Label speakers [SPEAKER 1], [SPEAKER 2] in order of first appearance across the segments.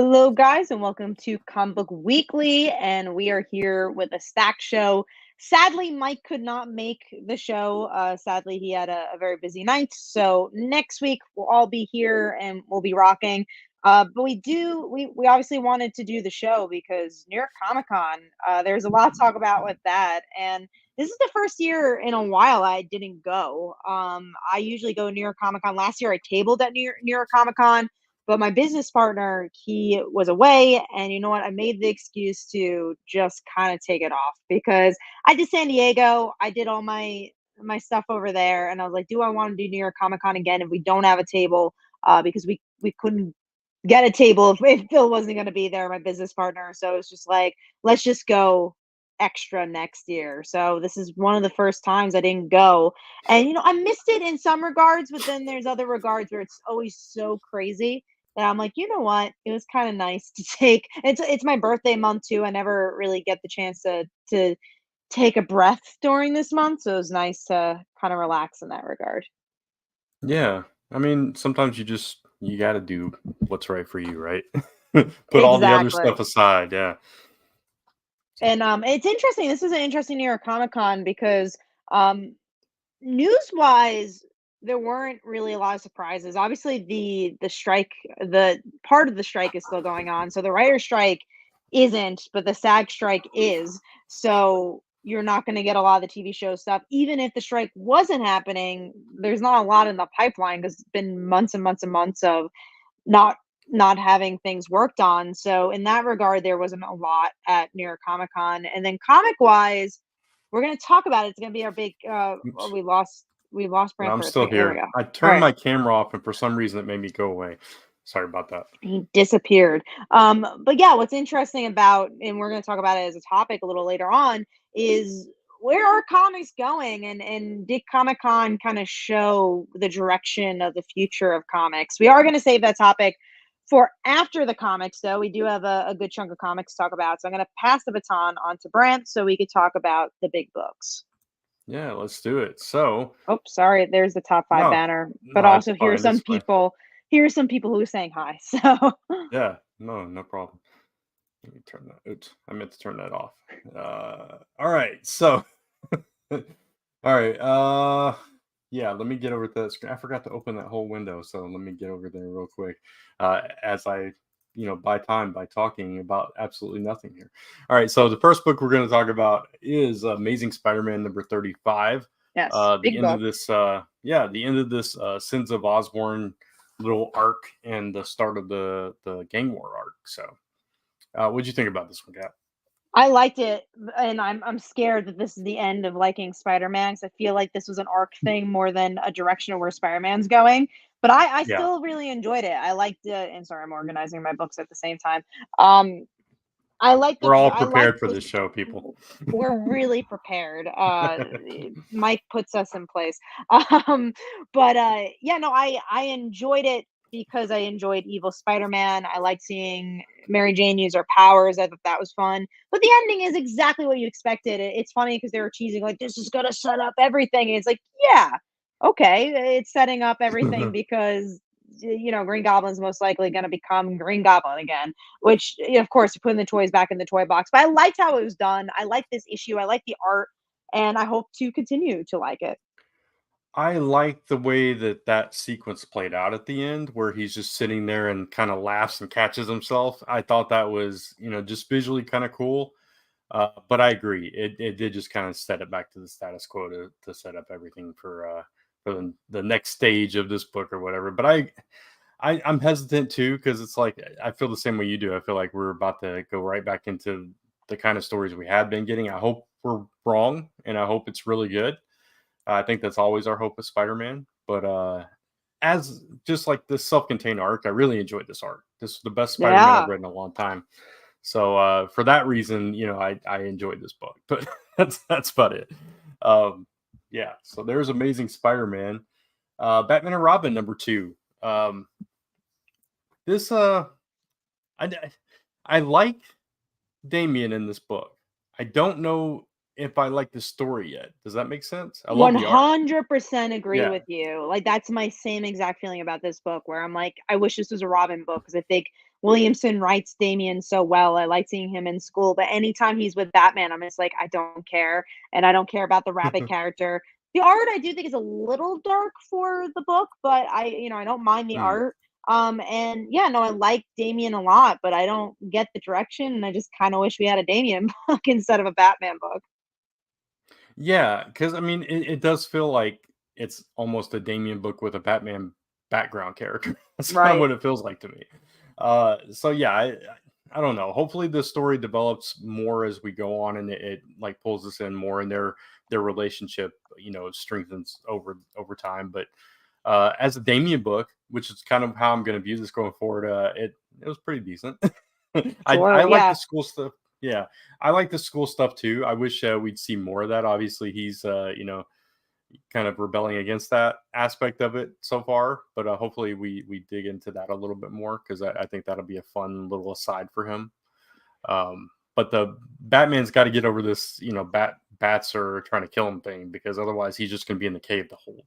[SPEAKER 1] Hello, guys, and welcome to Comic Book Weekly. And we are here with a stack show. Sadly, Mike could not make the show. Sadly, he had a very busy night. So next week we'll all be here and we'll be rocking. But we obviously wanted to do the show because New York Comic Con. There's a lot to talk about with that, and this is the first year in a while I didn't go. I usually go to New York Comic Con. Last year I tabled at New York Comic Con. But my business partner, he was away, and you know what? I made the excuse to just kind of take it off because I did San Diego. I did all my stuff over there, and I was like, do I want to do New York Comic Con again if we don't have a table? Because we couldn't get a table if Phil wasn't going to be there, my business partner. So it's just like, let's just go extra next year. So this is one of the first times I didn't go, and I missed it in some regards, but then there's other regards where it's always so crazy. And I'm like, you know what? It was kind of nice to take. It's my birthday month too. I never really get the chance to take a breath during this month, so it was nice to kind of relax in that regard.
[SPEAKER 2] Yeah. I mean, sometimes you got to do what's right for you, right? Put all the other
[SPEAKER 1] Exactly.
[SPEAKER 2] stuff aside. Yeah.
[SPEAKER 1] And it's interesting. This is an interesting New York Comic Con because um, news wise, there weren't really a lot of surprises. Obviously, the strike, the part of the strike is still going on. So the writer strike isn't, but the SAG strike is. So you're not going to get a lot of the TV show stuff. Even if the strike wasn't happening, there's not a lot in the pipeline because it's been months and months and months of not not having things worked on. So in that regard, there wasn't a lot at New York Comic Con. And then comic wise, we're going to talk about it. It's going to be our big. Oh,
[SPEAKER 2] Oops.
[SPEAKER 1] we lost
[SPEAKER 2] No,
[SPEAKER 1] Brent
[SPEAKER 2] I'm
[SPEAKER 1] for a
[SPEAKER 2] still
[SPEAKER 1] second. There we
[SPEAKER 2] here.
[SPEAKER 1] go.
[SPEAKER 2] I
[SPEAKER 1] All
[SPEAKER 2] turned
[SPEAKER 1] right,
[SPEAKER 2] my camera off, and for some reason, it made me go away. Sorry about that.
[SPEAKER 1] he disappeared. But yeah, what's interesting about, and we're going to talk about it as a topic a little later on, is where are comics going, and did Comic Con kind of show the direction of the future of comics? We are going to save that topic for after the comics, though. We do have a good chunk of comics to talk about, so I'm going to pass the baton on to Brant so we could talk about the big books.
[SPEAKER 2] Yeah, let's do it. So,
[SPEAKER 1] Oh, sorry, there's the top five
[SPEAKER 2] no,
[SPEAKER 1] banner, but
[SPEAKER 2] no, that's
[SPEAKER 1] also
[SPEAKER 2] fine. That's fine.
[SPEAKER 1] here are some people who are saying hi. So
[SPEAKER 2] Yeah, no problem. Let me turn that. Oops, I meant to turn that off. All right. So, all right. Yeah. Let me get over to that screen. I forgot to open that whole window, so let me get over there real quick. As I, buy time by talking about absolutely nothing here. All right. So the first book we're going to talk about is Amazing Spider-Man number 35.
[SPEAKER 1] yes,
[SPEAKER 2] The
[SPEAKER 1] big
[SPEAKER 2] end of
[SPEAKER 1] book.
[SPEAKER 2] this. The end of this Sins of Osborn little arc and the start of the gang war arc. So. What'd you think about this one, Kat?
[SPEAKER 1] I liked it, and I'm scared that this is the end of liking Spider-Man because I feel like this was an arc thing more than a direction of where Spider-Man's going. But I
[SPEAKER 2] Yeah,
[SPEAKER 1] still really enjoyed it. I liked it, and sorry, I'm organizing my books at the same time. Um, I like the
[SPEAKER 2] we're all
[SPEAKER 1] I like
[SPEAKER 2] prepared for
[SPEAKER 1] this.
[SPEAKER 2] this show, people.
[SPEAKER 1] We're really prepared. Mike puts us in place. But yeah, no, I enjoyed it because I enjoyed Evil Spider-Man. I liked seeing Mary Jane use her powers. I thought that was fun. But the ending is exactly what you expected. It's funny because they were teasing like this is gonna set up everything. And it's like, yeah, okay, it's setting up everything because Green Goblin's most likely going to become Green Goblin again, which, of course, you're putting the toys back in the toy box. But I liked how it was done. I like this issue. I like the art, and I hope to continue to like it.
[SPEAKER 2] I like the way that sequence played out at the end, where he's just sitting there and kind of laughs and catches himself. I thought that was, just visually kind of cool. But I agree, it did just kind of set it back to the status quo to set up everything for the next stage of this book or whatever. But I'm hesitant too because it's like I feel the same way you do. I feel like we're about to go right back into the kind of stories we had been getting. I hope we're wrong, and I hope it's really good. I think that's always our hope with Spider-Man. But as just like this self-contained arc, I really enjoyed this arc. This is the best Spider-Man I've
[SPEAKER 1] Yeah.
[SPEAKER 2] read in a long time. So for that reason, I enjoyed this book. But that's about it. Um, yeah. So there's Amazing Spider-Man, Batman and Robin number 2. This I I like Damien in this book. I don't know if I like the story yet. Does that make sense? I love the art.
[SPEAKER 1] 100% agree
[SPEAKER 2] Yeah.
[SPEAKER 1] with you. Like, that's my same exact feeling about this book where I'm like, I wish this was a Robin book because I think Williamson writes Damien so well. I like seeing him in school, but anytime he's with Batman, I'm just like, I don't care, and I don't care about the rabbit character. The art I do think is a little dark for the book, but I don't mind the
[SPEAKER 2] Mm.
[SPEAKER 1] art. And yeah, no, I like Damien a lot, but I don't get the direction, and I just kind of wish we had a Damien book instead of a Batman book.
[SPEAKER 2] Yeah, because I mean, it does feel like it's almost a Damien book with a Batman background character. That's kind of
[SPEAKER 1] Right.
[SPEAKER 2] what it feels like to me. So yeah, I don't know. Hopefully, the story develops more as we go on, and it like pulls us in more, and their relationship, strengthens over time. But as a Damien book, which is kind of how I'm going to view this going forward, it was pretty decent. I
[SPEAKER 1] Sure.
[SPEAKER 2] like
[SPEAKER 1] Yeah.
[SPEAKER 2] the school stuff. Yeah, I like the school stuff too. I wish we'd see more of that. Obviously, he's kind of rebelling against that aspect of it so far, but hopefully we dig into that a little bit more because I think that'll be a fun little aside for him. But the Batman's got to get over this, bats are trying to kill him thing because otherwise he's just going to be in the cave the whole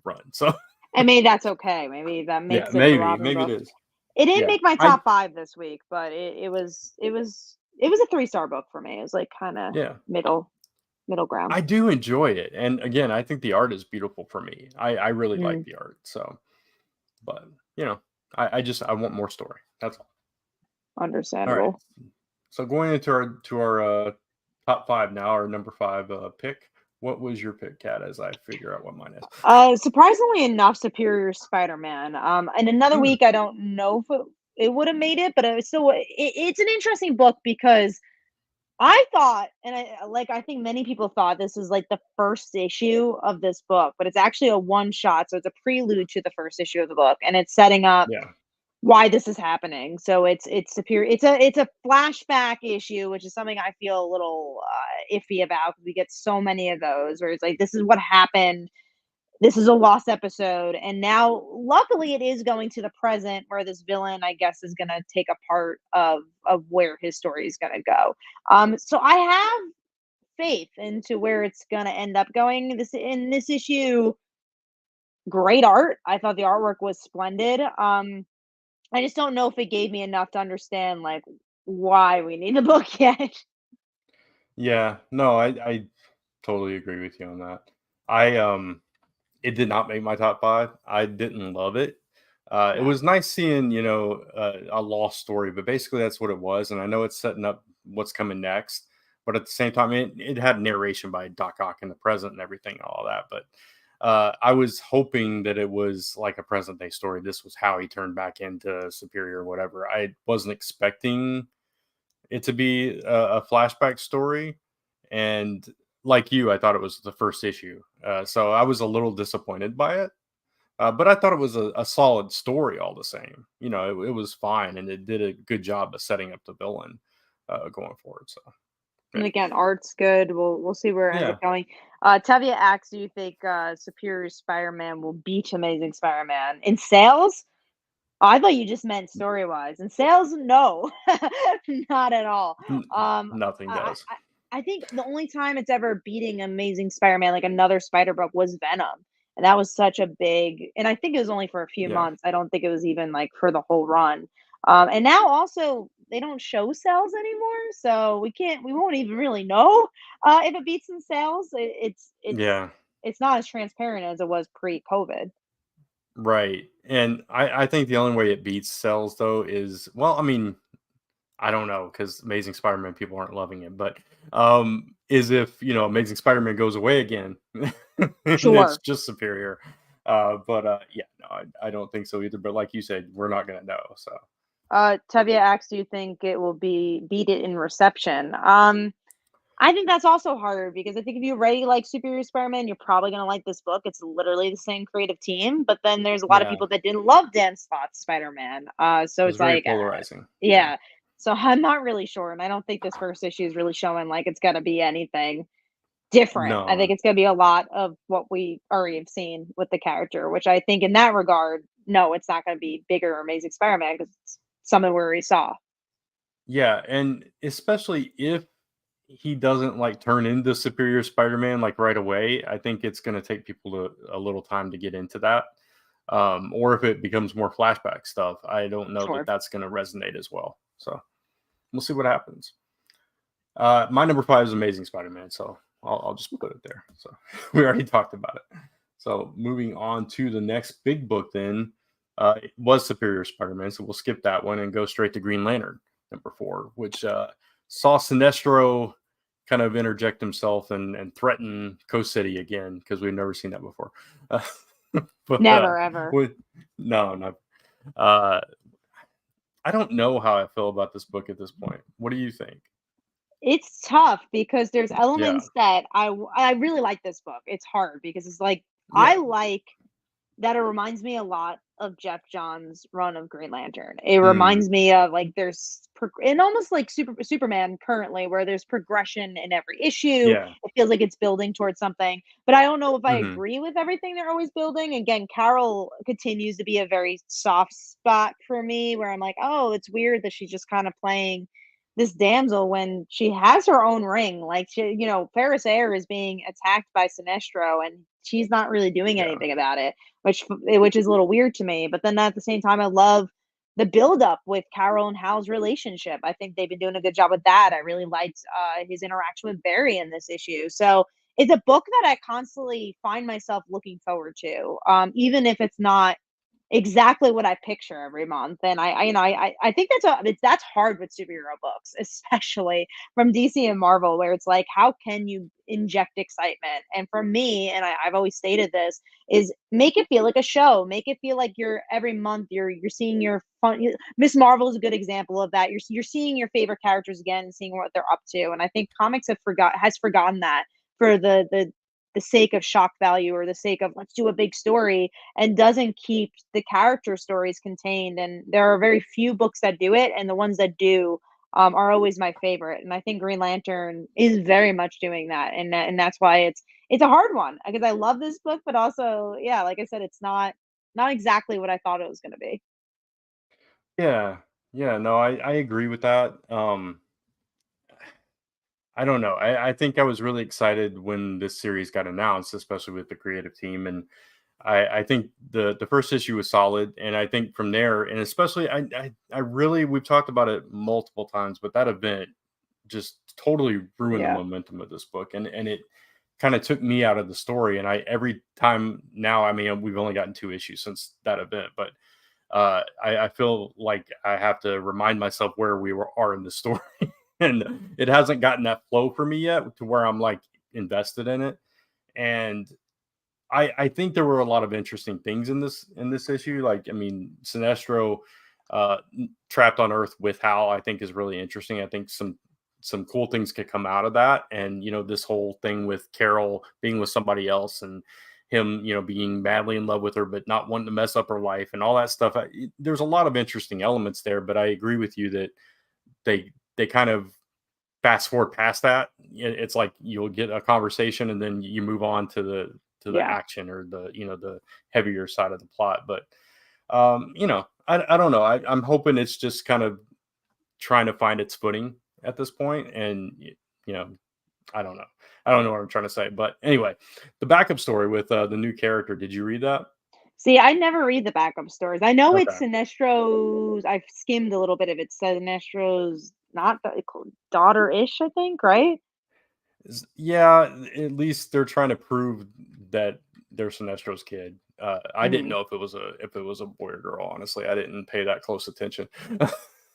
[SPEAKER 2] run. So
[SPEAKER 1] And maybe that's okay. Maybe that
[SPEAKER 2] yeah,
[SPEAKER 1] makes it the
[SPEAKER 2] maybe
[SPEAKER 1] Robin
[SPEAKER 2] maybe it
[SPEAKER 1] book.
[SPEAKER 2] is.
[SPEAKER 1] It didn't
[SPEAKER 2] Yeah,
[SPEAKER 1] make my
[SPEAKER 2] I
[SPEAKER 1] top 5 this week, but it was a 3-star book for me. It was like kind of
[SPEAKER 2] yeah.
[SPEAKER 1] middle ground.
[SPEAKER 2] I do enjoy it, and again, I think the art is beautiful for me. I really like
[SPEAKER 1] Mm,
[SPEAKER 2] the art, so but, you know, I want more story, that's all. Alright,
[SPEAKER 1] understandable.
[SPEAKER 2] so going into our top 5 now, our number 5, pick, what was your pick, Kat, as I figure out what mine is?
[SPEAKER 1] Surprisingly enough, Superior Spider-Man. In another
[SPEAKER 2] Mm,
[SPEAKER 1] week, I don't know if it would have made it, but it was still it's an interesting book because I thought, and I think many people thought this was like the first issue of this book, but it's actually a one shot, so it's a prelude to the first issue of the book, and it's setting up
[SPEAKER 2] yeah,
[SPEAKER 1] why this is happening. So it's superior. It's a flashback issue, which is something I feel a little iffy about because we get so many of those where it's like this is what happened. This is a lost episode, and now luckily it is going to the present where this villain, I guess, is going to take a part of where his story is going to go. So I have faith into where it's going to end up going. This issue, great art. I thought the artwork was splendid. I just don't know if it gave me enough to understand, like, why we need the book yet.
[SPEAKER 2] yeah, no, I totally agree with you on that. I, it did not make my top 5, I didn't love it. It
[SPEAKER 1] Yeah.
[SPEAKER 2] was nice seeing, a lost story, but basically that's what it was, and I know it's setting up what's coming next, but at the same time, it had narration by Doc Ock in the present and everything, all that, but, I was hoping that it was like a present day story. This was how he turned back into Superior or whatever. I wasn't expecting it to be a flashback story, and like you, I thought it was the first issue, so I was a little disappointed by it. But I thought it was a solid story all the same. It was fine, and it did a good job of setting up the villain going forward. So
[SPEAKER 1] And
[SPEAKER 2] yeah,
[SPEAKER 1] again, art's good. We'll see where it ends
[SPEAKER 2] yeah.
[SPEAKER 1] up going. Tevye asks, do you think Superior Spider-Man will beat Amazing Spider-Man in sales? Oh, I thought you just meant story-wise. In sales, no, not at all.
[SPEAKER 2] Nothing
[SPEAKER 1] I,
[SPEAKER 2] does.
[SPEAKER 1] I think the only time it's ever beating Amazing Spider-Man, like another Spider book, was Venom, and that was such a big. And I think it was only for a few
[SPEAKER 2] Yeah,
[SPEAKER 1] months. I don't think it was even like for the whole run. And now also they don't show sales anymore, so we won't even really know if it beats in sales.
[SPEAKER 2] yeah,
[SPEAKER 1] It's not as transparent as it was pre-COVID.
[SPEAKER 2] right. And I think the only way it beats sells though is, well, I mean, I don't know because Amazing Spider-Man people aren't loving it, but is if Amazing Spider-Man goes away again, and it's
[SPEAKER 1] Sure.
[SPEAKER 2] just Superior. But yeah, no, I don't think so either. But like you said, we're not gonna know. So
[SPEAKER 1] Tevye asks, "Do you think it will beat it in reception?" I think that's also harder because I think if you already like Superior Spider-Man, you're probably gonna like this book. It's literally the same creative team, but then there's a lot of
[SPEAKER 2] yeah,
[SPEAKER 1] people that didn't love Dan Slott's Spider-Man. So
[SPEAKER 2] it
[SPEAKER 1] it's
[SPEAKER 2] was very
[SPEAKER 1] like,
[SPEAKER 2] polarizing. Yeah,
[SPEAKER 1] yeah. So I'm not really sure, and I don't think this first issue is really showing like it's gonna be anything different. I think
[SPEAKER 2] no,
[SPEAKER 1] it's gonna be a lot of what we already have seen with the character, which I think in that regard, no, it's not gonna be bigger or Amazing Spider-Man because it's something we already saw.
[SPEAKER 2] yeah, and especially if he doesn't like turn into Superior Spider-Man like right away, I think it's gonna take people a little time to get into that. or if it becomes more flashback stuff, I don't know that
[SPEAKER 1] Sure.
[SPEAKER 2] that's going to resonate as well. So we'll see what happens. My number 5 is Amazing Spider-Man, so I'll just put it there. So we already talked about it. So moving on to the next big book, then it was Superior Spider-Man, so we'll skip that one and go straight to Green Lantern number 4, which saw Sinestro kind of interject himself and threaten Coast City again, because we've never seen that before. But
[SPEAKER 1] Never ever.
[SPEAKER 2] no. I don't know how I feel about this book at this point. What do you think?
[SPEAKER 1] It's tough because there's
[SPEAKER 2] Yeah,
[SPEAKER 1] elements that I really like this book. It's hard because it's like I
[SPEAKER 2] yeah.
[SPEAKER 1] like that it reminds me a lot of Jeff Johns' run of Green Lantern. It
[SPEAKER 2] Mm,
[SPEAKER 1] reminds me of like and almost like Superman currently, where there's progression in every issue.
[SPEAKER 2] yeah.
[SPEAKER 1] It feels like it's building towards something, but I don't know if I
[SPEAKER 2] Hmm.
[SPEAKER 1] agree with everything they're always building. Again, Carol continues to be a very soft spot for me, where I'm like, oh, it's weird that she's just kind of playing this damsel when she has her own ring. Like Ferris Air is being attacked by Sinestro, and she's not really doing
[SPEAKER 2] Yeah,
[SPEAKER 1] anything about it, which is a little weird to me. But then at the same time, I love the build up with Carol and Hal's relationship. I think they've been doing a good job with that. I really liked his interaction with Barry in this issue. So it's a book that I constantly find myself looking forward to, even if it's not exactly what I picture every month. And I think that's hard with superhero books, especially from DC and Marvel, where it's like, how can you inject excitement? And for me, and I've always stated this, is make it feel like a show. Make it feel like you're every month you're seeing your fun. Miss Marvel is a good example of that. You're seeing your favorite characters again, seeing what they're up to. And I think comics has forgotten that for the sake of shock value or the sake of let's do a big story, and doesn't keep the character stories contained. And there are very few books that do it, and the ones that do are always my favorite. And I think Green Lantern is very much doing that, and that's why it's a hard one because I love this book, but also, yeah, like I said, it's not exactly what I thought it was going to be.
[SPEAKER 2] yeah, yeah. No, I agree with that. I don't know. I think I was really excited when this series got announced, especially with the creative team, and I think the first issue was solid, and I think from there, and especially I really we've talked about it multiple times, but that event just totally ruined the
[SPEAKER 1] Yeah.
[SPEAKER 2] momentum of this book, and it kind of took me out of the story. And I every time now, I mean, we've only gotten 2 issues since that event, but I feel like I have to remind myself where are in the story, and it hasn't gotten that flow for me yet to where I'm like invested in it. And I think there were a lot of interesting things in this issue. Like, I mean, Sinestro trapped on Earth with Hal, I think is really interesting. I think some cool things could come out of that. And this whole thing with Carol being with somebody else and him, being madly in love with her, but not wanting to mess up her life and all that stuff. There's a lot of interesting elements there, but I agree with you that they kind of fast forward past that. It's like you'll get a conversation and then you move on to the
[SPEAKER 1] Yeah.
[SPEAKER 2] action or the heavier side of the plot. But I don't know. I'm hoping it's just kind of trying to find its footing at this point, and you know, I don't know. I don't know what I'm trying to say, but anyway, the backup story with the new character. Did you read that?
[SPEAKER 1] See, I never read the backup stories. I know it's
[SPEAKER 2] Okay.
[SPEAKER 1] Sinestro's. I've skimmed a little bit of it. Sinestro's not daughter-ish, I think, right?
[SPEAKER 2] Yeah, at least they're trying to prove that they're Sinestro's kid. I didn't
[SPEAKER 1] Mhm.
[SPEAKER 2] know if it was a boy or girl. Honestly, I didn't pay that close attention.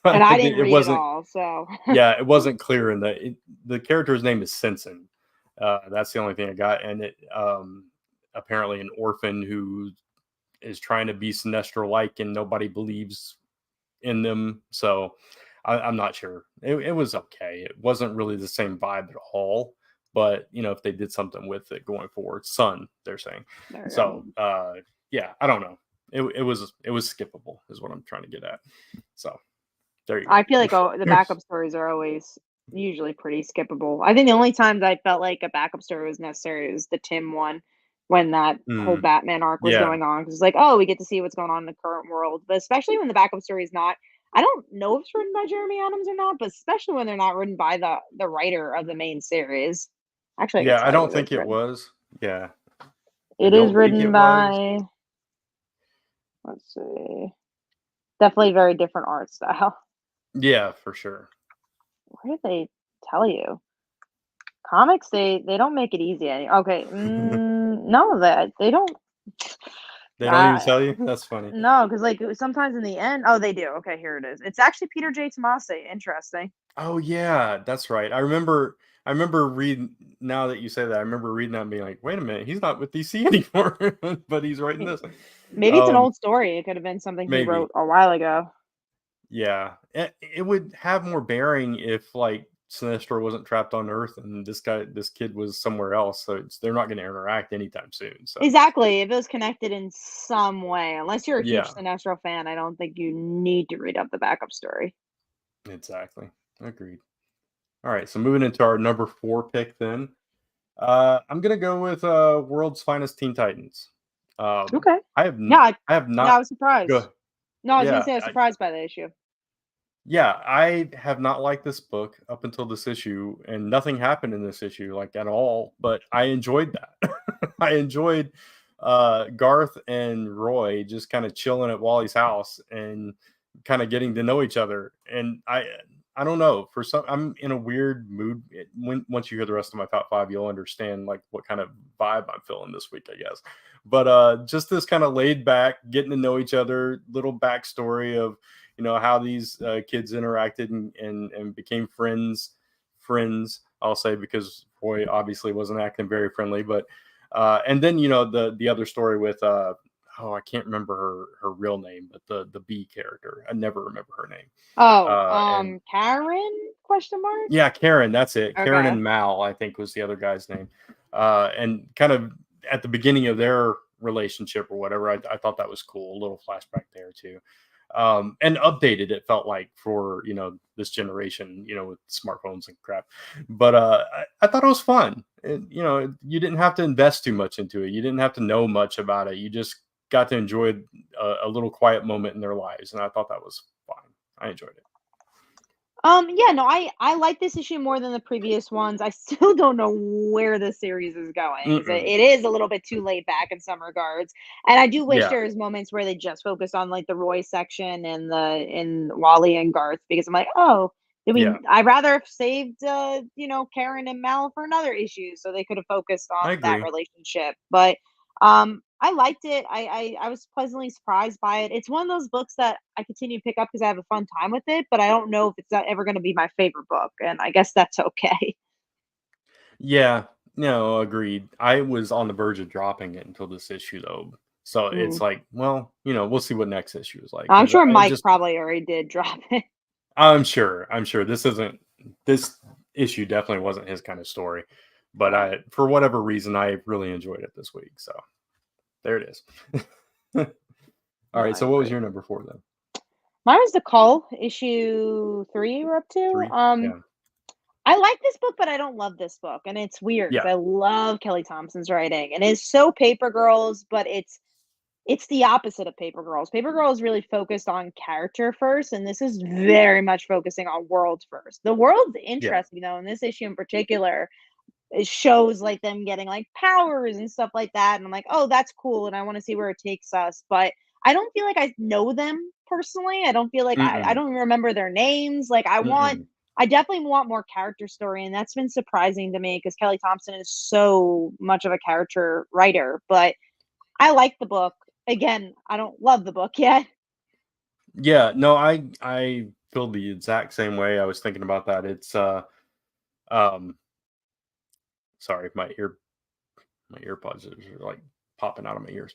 [SPEAKER 1] And I didn't
[SPEAKER 2] It
[SPEAKER 1] read it
[SPEAKER 2] wasn't.
[SPEAKER 1] all, so
[SPEAKER 2] Yeah, it wasn't clear in the character's name is Simpson. That's the only thing I got, and it apparently an orphan who is trying to be Sinestro like, and nobody believes in them. So I'm not sure. It was okay. It wasn't really the same vibe at all. But if they did something with it going forward, son, they're saying.
[SPEAKER 1] there we go.
[SPEAKER 2] So yeah, I don't know. It was skippable, is what I'm trying to get at. So there you
[SPEAKER 1] I feel like,
[SPEAKER 2] go.
[SPEAKER 1] oh, the backup stories are always usually pretty skippable. I think the only times I felt like a backup story was necessary was the Tim one, when that whole
[SPEAKER 2] Mm,
[SPEAKER 1] Batman arc was
[SPEAKER 2] yeah,
[SPEAKER 1] going on, 'cause it's like, "Oh, we get to see what's going on in the current world." But especially when the backup story is not, I don't know if it's written by Jeremy Adams or not, but especially when they're not written by the writer of the main series. Actually, I could
[SPEAKER 2] yeah. I
[SPEAKER 1] tell you
[SPEAKER 2] don't
[SPEAKER 1] who
[SPEAKER 2] think
[SPEAKER 1] it's
[SPEAKER 2] it
[SPEAKER 1] written.
[SPEAKER 2] was. Yeah, I
[SPEAKER 1] It is
[SPEAKER 2] don't think
[SPEAKER 1] written
[SPEAKER 2] it was.
[SPEAKER 1] by Let's see. Definitely very different art style.
[SPEAKER 2] Yeah, for sure.
[SPEAKER 1] Where do they tell you? Comics, they don't make it easy okay, no, that they don't
[SPEAKER 2] They don't even
[SPEAKER 1] uh,
[SPEAKER 2] tell you? That's funny.
[SPEAKER 1] no, because like, sometimes in the end oh, they do, okay, here it is. It's actually Peter J. Tomasi, interesting.
[SPEAKER 2] Oh yeah, that's right. I remember reading now that you say that, I remember reading that and being like, wait a minute, he's not with DC anymore, but he's writing
[SPEAKER 1] May
[SPEAKER 2] this.
[SPEAKER 1] maybe it's an
[SPEAKER 2] Um,
[SPEAKER 1] old story, it could've been something he
[SPEAKER 2] maybe.
[SPEAKER 1] wrote a while ago.
[SPEAKER 2] Yeah. It would have more bearing if like Sinestro wasn't trapped on Earth and this kid was somewhere else. So they're not going to interact anytime soon. So
[SPEAKER 1] Exactly, if it was connected in some way, unless you're a huge
[SPEAKER 2] yeah,
[SPEAKER 1] Sinestro fan, I don't think you need to read up the backup story.
[SPEAKER 2] exactly. Agreed. All right. So moving into our number 4 pick then. I'm gonna go with World's Finest Teen Titans.
[SPEAKER 1] Okay. Yeah,
[SPEAKER 2] I have
[SPEAKER 1] yeah, I
[SPEAKER 2] not
[SPEAKER 1] was surprised.
[SPEAKER 2] go
[SPEAKER 1] No, I was gonna
[SPEAKER 2] yeah,
[SPEAKER 1] say I was surprised by the issue.
[SPEAKER 2] yeah, I have not liked this book up until this issue, and nothing happened in this issue like at all. But I enjoyed that. I enjoyed Garth and Roy just kind of chilling at Wally's house and kind of getting to know each other. And I don't know, for some I'm in a weird mood. When once you hear the rest of my top 5, you'll understand like what kind of vibe I'm feeling this week, I guess. But just this kind of laid back, getting to know each other, little backstory of how these kids interacted and became friends, I'll say, because Roy obviously wasn't acting very friendly. But and then the other story with I can't remember her real name, but the B character, I never remember her name.
[SPEAKER 1] Oh,
[SPEAKER 2] And
[SPEAKER 1] Karen? Question mark?
[SPEAKER 2] yeah, Karen, that's it. Karen
[SPEAKER 1] Okay.
[SPEAKER 2] and Mal, I think, was the other guy's name. And kind of at the beginning of their relationship or whatever, I thought that was cool. A little flashback there too. And updated, it felt like, for this generation, with smartphones and crap. But I thought it was fun. You didn't have to invest too much into it. You didn't have to know much about it. You just got to enjoy a little quiet moment in their lives, and I thought that was fine. I enjoyed it.
[SPEAKER 1] Yeah, no, I like this issue more than the previous ones. I still don't know where the series is going.
[SPEAKER 2] Mm-mm.
[SPEAKER 1] It is a little bit too laid back in some regards, and I do wish
[SPEAKER 2] Yeah,
[SPEAKER 1] there was moments where they just focused on like the Roy section and the in Wally and Garth because I'm like, oh, I
[SPEAKER 2] yeah,
[SPEAKER 1] mean, I'd rather have saved Karen and Mal for another issue so they could have focused on
[SPEAKER 2] I
[SPEAKER 1] that
[SPEAKER 2] agree.
[SPEAKER 1] relationship. But I liked it. I was pleasantly surprised by it. It's one of those books that I continue to pick up because I have a fun time with it, but I don't know if it's ever going to be my favorite book, and I guess that's okay.
[SPEAKER 2] Yeah, no, agreed. I was on the verge of dropping it until this issue, though. So it's
[SPEAKER 1] Mm.
[SPEAKER 2] like, well, we'll see what next issue is like,
[SPEAKER 1] I'm
[SPEAKER 2] because
[SPEAKER 1] sure
[SPEAKER 2] I
[SPEAKER 1] Mike
[SPEAKER 2] just,
[SPEAKER 1] probably already did drop it.
[SPEAKER 2] I'm sure this issue definitely wasn't his kind of story, but
[SPEAKER 1] Yeah,
[SPEAKER 2] for whatever reason, I really enjoyed it this week. So there it is. All
[SPEAKER 1] no,
[SPEAKER 2] right.
[SPEAKER 1] I
[SPEAKER 2] So what was
[SPEAKER 1] agree.
[SPEAKER 2] your number 4 then?
[SPEAKER 1] Mine was the Call issue 3 we're up to.
[SPEAKER 2] 3. Yeah.
[SPEAKER 1] I like this book, but I don't love this book, and it's weird because
[SPEAKER 2] Yeah.
[SPEAKER 1] I love Kelly Thompson's writing, and it's so Paper Girls, but it's the opposite of Paper Girls. Paper Girls really focused on character first, and this is very much focusing on world first. The world's
[SPEAKER 2] Yeah.
[SPEAKER 1] interesting though, in this issue in particular, it shows like them getting like powers and stuff like that. And I'm like, oh, that's cool, and I want to see where it takes us. But I don't feel like I know them personally. I don't feel like I
[SPEAKER 2] Mm-mm.
[SPEAKER 1] don't even remember their names. Like
[SPEAKER 2] Mm-mm.
[SPEAKER 1] I definitely want more character story, and that's been surprising to me because Kelly Thompson is so much of a character writer. But I like the book. Again, I don't love the book yet.
[SPEAKER 2] Yeah. No, I feel the exact same way. I was thinking about that. It's um sorry, my earpods are like popping out of my ears.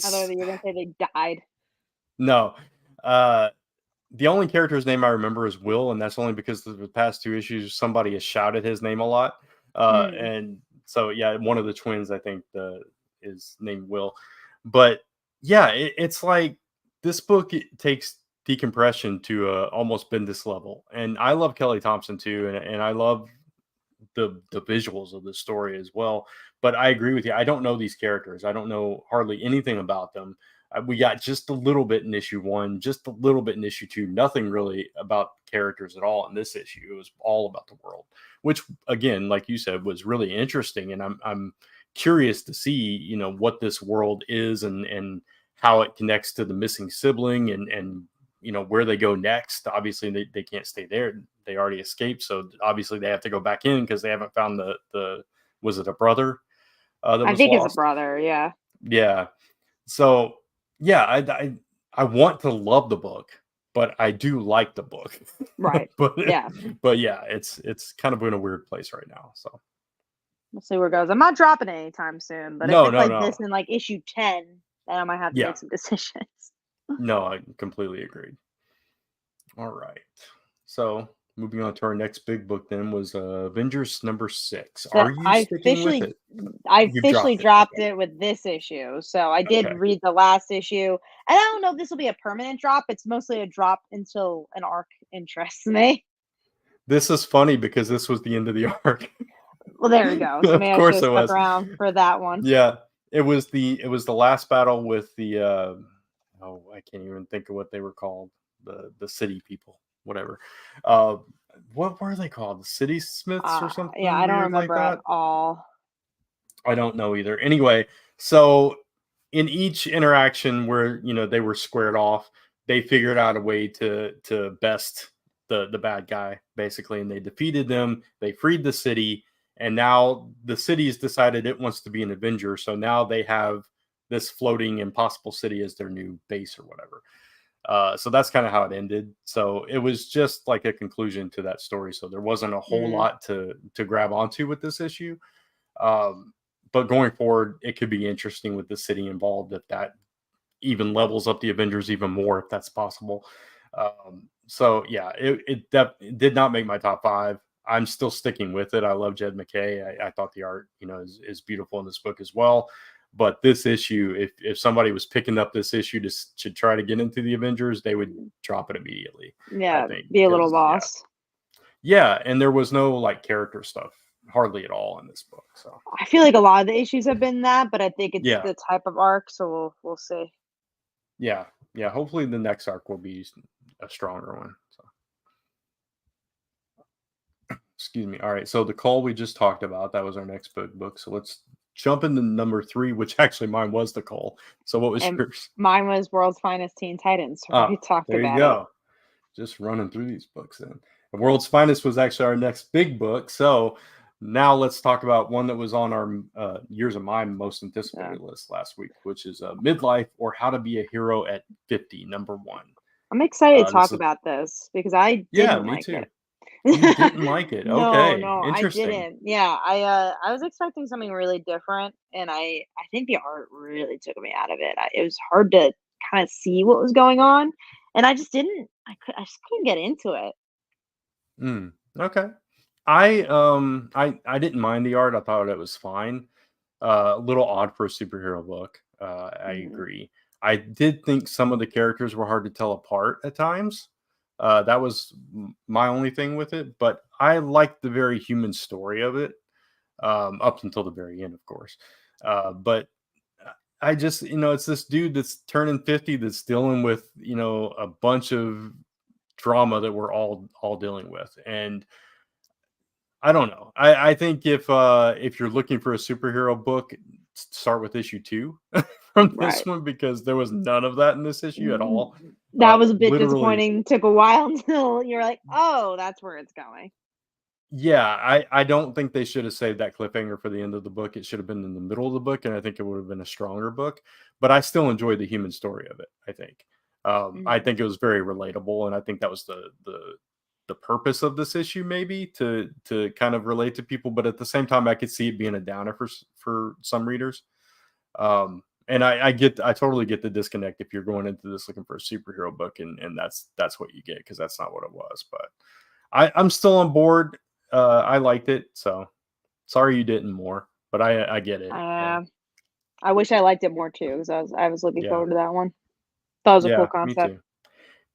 [SPEAKER 1] I thought
[SPEAKER 2] It's
[SPEAKER 1] you were gonna say they died.
[SPEAKER 2] no. Uh, the only character's name I remember is Will, and that's only because the past 2 issues somebody has shouted his name a lot.
[SPEAKER 1] Mm,
[SPEAKER 2] And so yeah, one of the twins, I think, is named Will. But yeah, it's like this book, it takes decompression to almost Bendis level, and I love Kelly Thompson too, and I love the visuals of the story as well. But I agree with you. I don't know these characters. I don't know hardly anything about them. We got just a little bit in issue 1, just a little bit in issue 2. Nothing really about characters at all in this issue. It was all about the world, which, again, like you said, was really interesting. And I'm curious to see what this world is and how it connects to the missing sibling and where they go next. Obviously they can't stay there. They already escaped. So obviously they have to go back in because they haven't found the was it a brother that
[SPEAKER 1] I
[SPEAKER 2] was
[SPEAKER 1] think it's a
[SPEAKER 2] lost?
[SPEAKER 1] brother. Yeah.
[SPEAKER 2] Yeah. So yeah, I want to love the book, but I do like the book.
[SPEAKER 1] Right.
[SPEAKER 2] but
[SPEAKER 1] Yeah.
[SPEAKER 2] but yeah, it's kind of in a weird place right now. So
[SPEAKER 1] We'll see where it goes. I'm not dropping it anytime soon, but if
[SPEAKER 2] no,
[SPEAKER 1] it's
[SPEAKER 2] no,
[SPEAKER 1] like
[SPEAKER 2] no.
[SPEAKER 1] this in like issue 10, then I might have to
[SPEAKER 2] Yeah.
[SPEAKER 1] make some decisions.
[SPEAKER 2] No, I completely agreed. All right. So moving on to our next big book then was Avengers #6.
[SPEAKER 1] So
[SPEAKER 2] Are you sticking with it?
[SPEAKER 1] I
[SPEAKER 2] You've
[SPEAKER 1] officially
[SPEAKER 2] dropped it.
[SPEAKER 1] dropped
[SPEAKER 2] Okay.
[SPEAKER 1] it with this issue. So I did
[SPEAKER 2] Okay.
[SPEAKER 1] read the last issue, and I don't know if this will be a permanent drop. It's mostly a drop until an arc interests me.
[SPEAKER 2] This is funny because this was the end of the arc.
[SPEAKER 1] Well, there we go. So
[SPEAKER 2] Of
[SPEAKER 1] maybe I should
[SPEAKER 2] course
[SPEAKER 1] have
[SPEAKER 2] it
[SPEAKER 1] stuck
[SPEAKER 2] was.
[SPEAKER 1] around for that one.
[SPEAKER 2] Yeah. It was the last battle with the I can't even think of what they were called. The city people, whatever. Uh what were they called? The city smiths or
[SPEAKER 1] Yeah,
[SPEAKER 2] something
[SPEAKER 1] I don't
[SPEAKER 2] weird like
[SPEAKER 1] remember at
[SPEAKER 2] that?
[SPEAKER 1] all.
[SPEAKER 2] I don't know either. Anyway, so in each interaction where they were squared off, they figured out a way to best the bad guy basically, and they defeated them. They freed the city, and now the city's decided it wants to be an Avenger. So now they have this floating impossible city as their new base or whatever. So that's kind of how it ended. So it was just like a conclusion to that story. So there wasn't a whole
[SPEAKER 1] Mhm.
[SPEAKER 2] lot to grab onto with this issue. Um, but going forward, it could be interesting with the city involved if that even levels up the Avengers even more, if that's possible. So yeah, it did not make my top 5. I'm still sticking with it. I love Jed McKay. I thought the art, is beautiful in this book as well. But this issue, if somebody was picking up this issue to try to get into the Avengers, they would drop it immediately. I
[SPEAKER 1] Yeah,
[SPEAKER 2] think
[SPEAKER 1] be a little
[SPEAKER 2] because
[SPEAKER 1] lost.
[SPEAKER 2] yeah, and there was no like character stuff hardly at all in this book. So
[SPEAKER 1] I feel like a lot of the issues have been that, but I think it's
[SPEAKER 2] yeah,
[SPEAKER 1] the type of arc, so we'll see.
[SPEAKER 2] yeah, yeah. Hopefully, the next arc will be a stronger one. So, excuse me. All right. So the call we just talked about, that was our next book. So let's jump into #3, which actually mine was the call. So what was
[SPEAKER 1] And
[SPEAKER 2] yours?
[SPEAKER 1] mine was World's Finest Teen Titans. So we already
[SPEAKER 2] Ah,
[SPEAKER 1] talked
[SPEAKER 2] there you
[SPEAKER 1] about it.
[SPEAKER 2] go. Just running through these books then. The World's Finest was actually our next big book. So now let's talk about one that was on our Years of Mine most
[SPEAKER 1] Yeah.
[SPEAKER 2] anticipated list last week, which is Midlife or How to Be a Hero at 50, #1.
[SPEAKER 1] I'm excited to
[SPEAKER 2] This
[SPEAKER 1] talk
[SPEAKER 2] is
[SPEAKER 1] about this because I
[SPEAKER 2] yeah,
[SPEAKER 1] didn't
[SPEAKER 2] me
[SPEAKER 1] like
[SPEAKER 2] too.
[SPEAKER 1] it.
[SPEAKER 2] You didn't like it.
[SPEAKER 1] No,
[SPEAKER 2] Okay,
[SPEAKER 1] no, I
[SPEAKER 2] interesting.
[SPEAKER 1] didn't. Yeah, I was expecting something really different, and I think the art really took me out of it. It was hard to kind of see what was going on, and I just didn't. I just couldn't get into it.
[SPEAKER 2] Okay. I didn't mind the art. I thought it was fine. A little odd for a superhero book. I
[SPEAKER 1] Mhm.
[SPEAKER 2] agree. I did think some of the characters were hard to tell apart at times. That was my only thing with it, but I liked the very human story of it, up until the very end, of course. But I just, it's this dude that's turning 50 that's dealing with, a bunch of drama that we're all dealing with. And I don't know. I think if you're looking for a superhero book, start with issue 2 from this
[SPEAKER 1] Right.
[SPEAKER 2] one because there was none of that in this issue at
[SPEAKER 1] Mm,
[SPEAKER 2] all.
[SPEAKER 1] that was a bit
[SPEAKER 2] Literally,
[SPEAKER 1] disappointing. Took a while until you're like, "Oh, that's where it's going."
[SPEAKER 2] yeah. I don't think they should have saved that cliffhanger for the end of the book. It should have been in the middle of the book, and I think it would have been a stronger book. But I still enjoyed the human story of it. I
[SPEAKER 1] Mhm.
[SPEAKER 2] think it was very relatable, and I think that was the purpose of this issue, maybe to kind of relate to people. But at the same time, I could see it being a downer for some readers. And I totally get the disconnect if you're going into this looking for a superhero book, and that's what you get because that's not what it was. But I'm still on board. I liked it, so sorry you didn't more, but I get it. And
[SPEAKER 1] Uh, I wish I liked it more too because I was looking
[SPEAKER 2] yeah,
[SPEAKER 1] forward to that one. Thought it was a cool
[SPEAKER 2] yeah, me
[SPEAKER 1] concept.
[SPEAKER 2] too.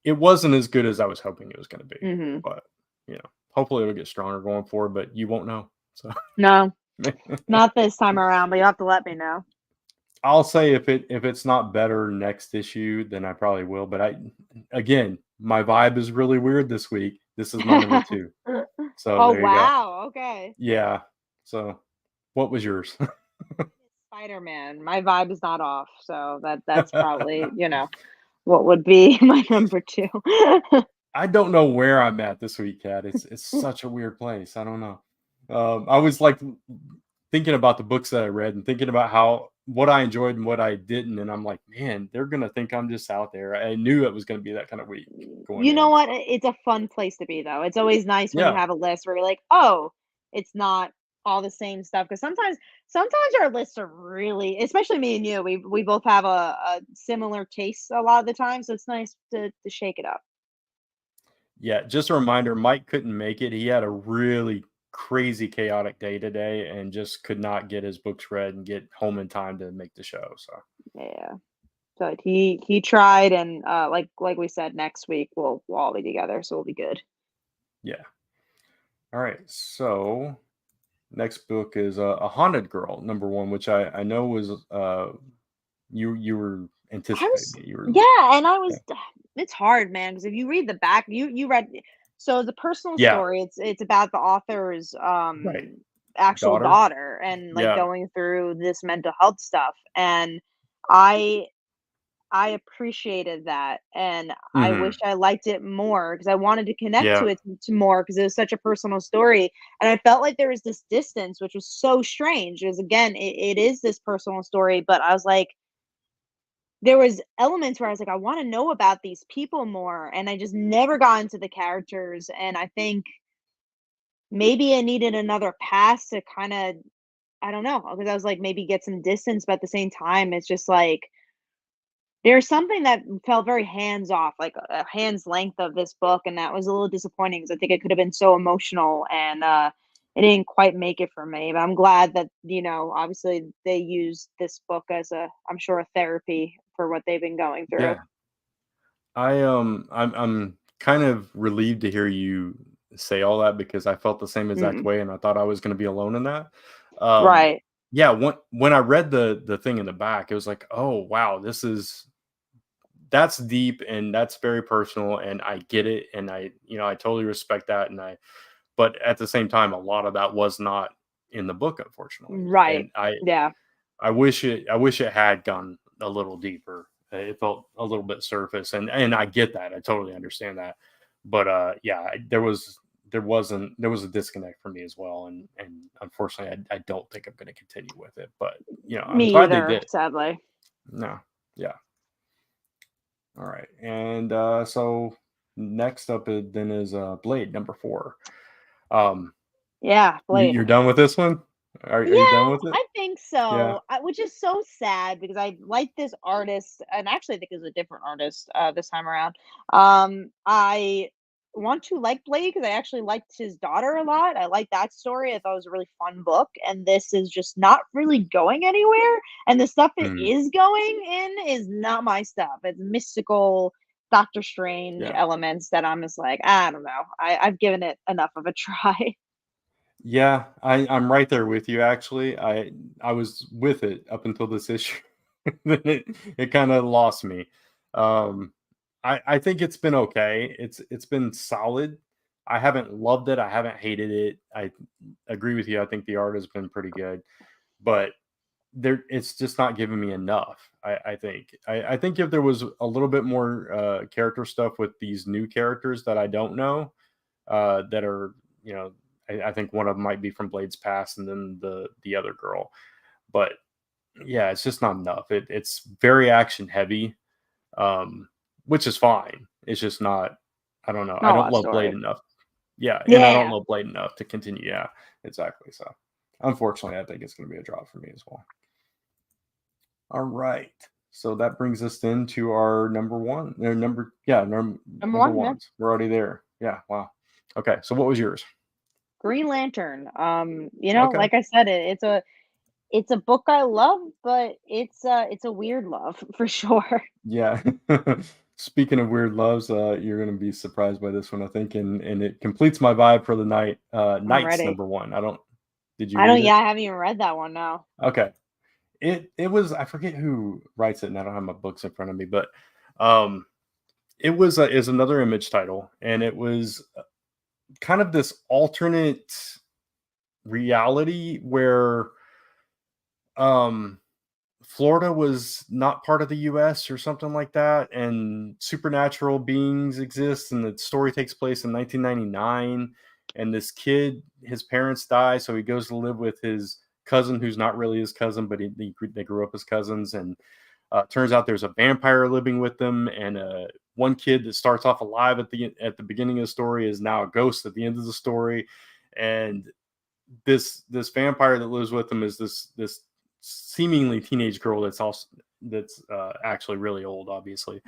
[SPEAKER 2] It wasn't as good as I was hoping it was going to be,
[SPEAKER 1] Mhm.
[SPEAKER 2] but hopefully it'll get stronger going forward. But you won't know. So
[SPEAKER 1] No, not this time around, but you'll have to let me know.
[SPEAKER 2] I'll say if it's not better next issue, then I probably will. But again, my vibe is really weird this week. This is my #2. So
[SPEAKER 1] Oh,
[SPEAKER 2] there you go.
[SPEAKER 1] wow, okay.
[SPEAKER 2] Yeah. So what was yours?
[SPEAKER 1] Spider-Man. My vibe is not off, so that's probably, what would be my number 2.
[SPEAKER 2] I don't know where I'm at this week, Kat. It's such a weird place. I don't know. I was like thinking about the books that I read and thinking about what I enjoyed and what I didn't, and I'm like, man, they're gonna think I'm just out there. I knew it was gonna be that kind of week going
[SPEAKER 1] You know
[SPEAKER 2] in.
[SPEAKER 1] what? It's a fun place to be, though. It's always nice when you
[SPEAKER 2] Yeah,
[SPEAKER 1] have a list where you're like, "Oh, it's not all the same stuff." Because sometimes our lists are really, especially me and you, we both have a similar taste a lot of the time, so it's nice to shake it up.
[SPEAKER 2] yeah. Just a reminder, Mike couldn't make it. He had a really crazy, chaotic day today, and just could not get his books read and get home in time to make the show. So
[SPEAKER 1] Yeah. But he tried, and like we said, next week we'll all be together, so we'll be good.
[SPEAKER 2] yeah. All right. So next book is a Haunted Girl, number 1, which I know was you were
[SPEAKER 1] I
[SPEAKER 2] anticipating
[SPEAKER 1] was
[SPEAKER 2] it. You were
[SPEAKER 1] Yeah, and I
[SPEAKER 2] yeah.
[SPEAKER 1] was it's hard, man, because if you read the back, you read so the personal
[SPEAKER 2] Yeah,
[SPEAKER 1] story, it's about the author's
[SPEAKER 2] right.
[SPEAKER 1] actual
[SPEAKER 2] Daughter.
[SPEAKER 1] daughter and like
[SPEAKER 2] Yeah.
[SPEAKER 1] going through this mental health stuff. And I I appreciated that, and I wish
[SPEAKER 2] Mhm.
[SPEAKER 1] I liked it more because I wanted to connect to
[SPEAKER 2] Yeah.
[SPEAKER 1] it to more because it was such a personal story, and I felt like there was this distance, which was so strange. Because again, it is this personal story, but I was like, there was elements where I was like, I want to know about these people more, and I just never got into the characters. And I think maybe I needed another pass to kind of, I don't know, because I was like, maybe get some distance, but at the same time, it's just like there's something that felt very hands off, like a hand's length of this book, and that was a little disappointing because I think it could have been so emotional, and it didn't quite make it for me. But I'm glad that obviously they used this book as I'm sure, a therapy for what they've been going through.
[SPEAKER 2] Yeah. I'm kind of relieved to hear you say all that because I felt the same exact
[SPEAKER 1] Mm,
[SPEAKER 2] way and I thought I was going to be alone in that. Um
[SPEAKER 1] right.
[SPEAKER 2] yeah, when I read the thing in the back, it was like, "Oh, wow, that's deep and that's very personal and I get it and I totally respect that and I but at the same time a lot of that was not in the book unfortunately.
[SPEAKER 1] Right.
[SPEAKER 2] And I
[SPEAKER 1] Yeah.
[SPEAKER 2] I wish it had gone a little deeper. It felt a little bit surface, and I get that. I totally understand that. But yeah, there was a disconnect for me as well, and unfortunately, I don't think I'm going to continue with it. But I'm
[SPEAKER 1] Me
[SPEAKER 2] glad they
[SPEAKER 1] either,
[SPEAKER 2] did.
[SPEAKER 1] sadly.
[SPEAKER 2] No, yeah, all right. And so next up then is Blade number 4. Um,
[SPEAKER 1] Yeah, Blade.
[SPEAKER 2] you're done with this one? Are you
[SPEAKER 1] Yeah,
[SPEAKER 2] done with it?
[SPEAKER 1] I think
[SPEAKER 2] Yeah.
[SPEAKER 1] so. Which is so sad because I like this artist, and actually I think it's a different artist this time around. I want to like Blade because I actually liked his daughter a lot. I like that story. I thought it was a really fun book, and this is just not really going anywhere. And the stuff it
[SPEAKER 2] Mhm.
[SPEAKER 1] is going in is not my stuff. It's mystical, Doctor Strange
[SPEAKER 2] Yeah.
[SPEAKER 1] elements that I'm just like, I don't know. I've given it enough of a try.
[SPEAKER 2] Yeah, I'm right there with you actually. I was with it up until this issue. Then it kind of lost me. Um I think it's been okay. It's been solid. I haven't loved it. I haven't hated it. I agree with you. I think the art has been pretty good, but it's just not giving me enough. I think. I think if there was a little bit more character stuff with these new characters that I don't know, that are I think one of them might be from Blade's past, and then the other girl. But yeah, it's just not enough. It's very action heavy, um, which is fine. It's just not. I don't know. I
[SPEAKER 1] Not a
[SPEAKER 2] don't
[SPEAKER 1] lot of
[SPEAKER 2] love Blade
[SPEAKER 1] story.
[SPEAKER 2] enough. Yeah, and I don't
[SPEAKER 1] Yeah.
[SPEAKER 2] love Blade enough to continue. Yeah, exactly. So unfortunately, I think it's going to be a drop for me as well. All right. So that brings us then to our number one.
[SPEAKER 1] Number
[SPEAKER 2] Number
[SPEAKER 1] one, yeah.
[SPEAKER 2] ones. We're already there. Yeah. Wow. Okay. So what was yours?
[SPEAKER 1] Green Lantern.
[SPEAKER 2] Okay.
[SPEAKER 1] Like I said, it's a book I love, but it's a weird love for sure.
[SPEAKER 2] Yeah. Speaking of weird loves, you're gonna be surprised by this one, I think, and it completes my vibe for the night. Knight's
[SPEAKER 1] Already.
[SPEAKER 2] number 1. I don't Did you
[SPEAKER 1] I
[SPEAKER 2] read
[SPEAKER 1] don't
[SPEAKER 2] it?
[SPEAKER 1] Yeah, I haven't even read that one now.
[SPEAKER 2] Okay. It was I forget who writes it, and I don't have my books in front of me, but um it was is another Image title, and it was kind of this alternate reality where Florida was not part of the US or something like that, and supernatural beings exist, and the story takes place in 1999. And this kid, his parents die, so he goes to live with his cousin, who's not really his cousin, but they grew up as cousins. And turns out there's a vampire living with them, and one kid that starts off alive at the beginning of the story is now a ghost at the end of the story. And this vampire that lives with them is this seemingly teenage girl that's actually really old, obviously.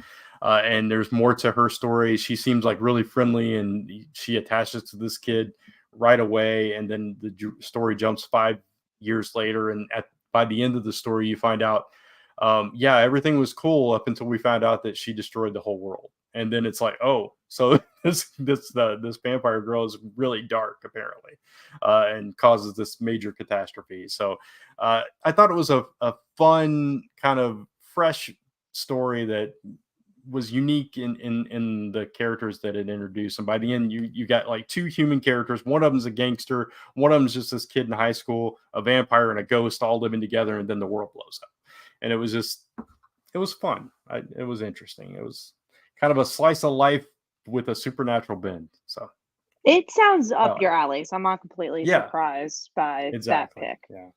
[SPEAKER 2] And there's more to her story. She seems like really friendly, and she attaches to this kid right away. And then the story jumps 5 years later, and by the end of the story, you find out, yeah, everything was cool up until we found out that she destroyed the whole world. And then it's like, oh, so this vampire girl is really dark, apparently, and causes this major catastrophe. So I thought it was a fun, kind of fresh story that was unique in the characters that it introduced. And by the end, you got like two human characters. One of them's a gangster. One of them's just this kid in high school, a vampire and a ghost, all living together. And then the world blows up. And it was fun. It was interesting. It was kind of a slice of life with a supernatural bend. So
[SPEAKER 1] it sounds up your alley. So I'm not completely
[SPEAKER 2] Yeah.
[SPEAKER 1] surprised by
[SPEAKER 2] Exactly.
[SPEAKER 1] that pick.
[SPEAKER 2] Yeah.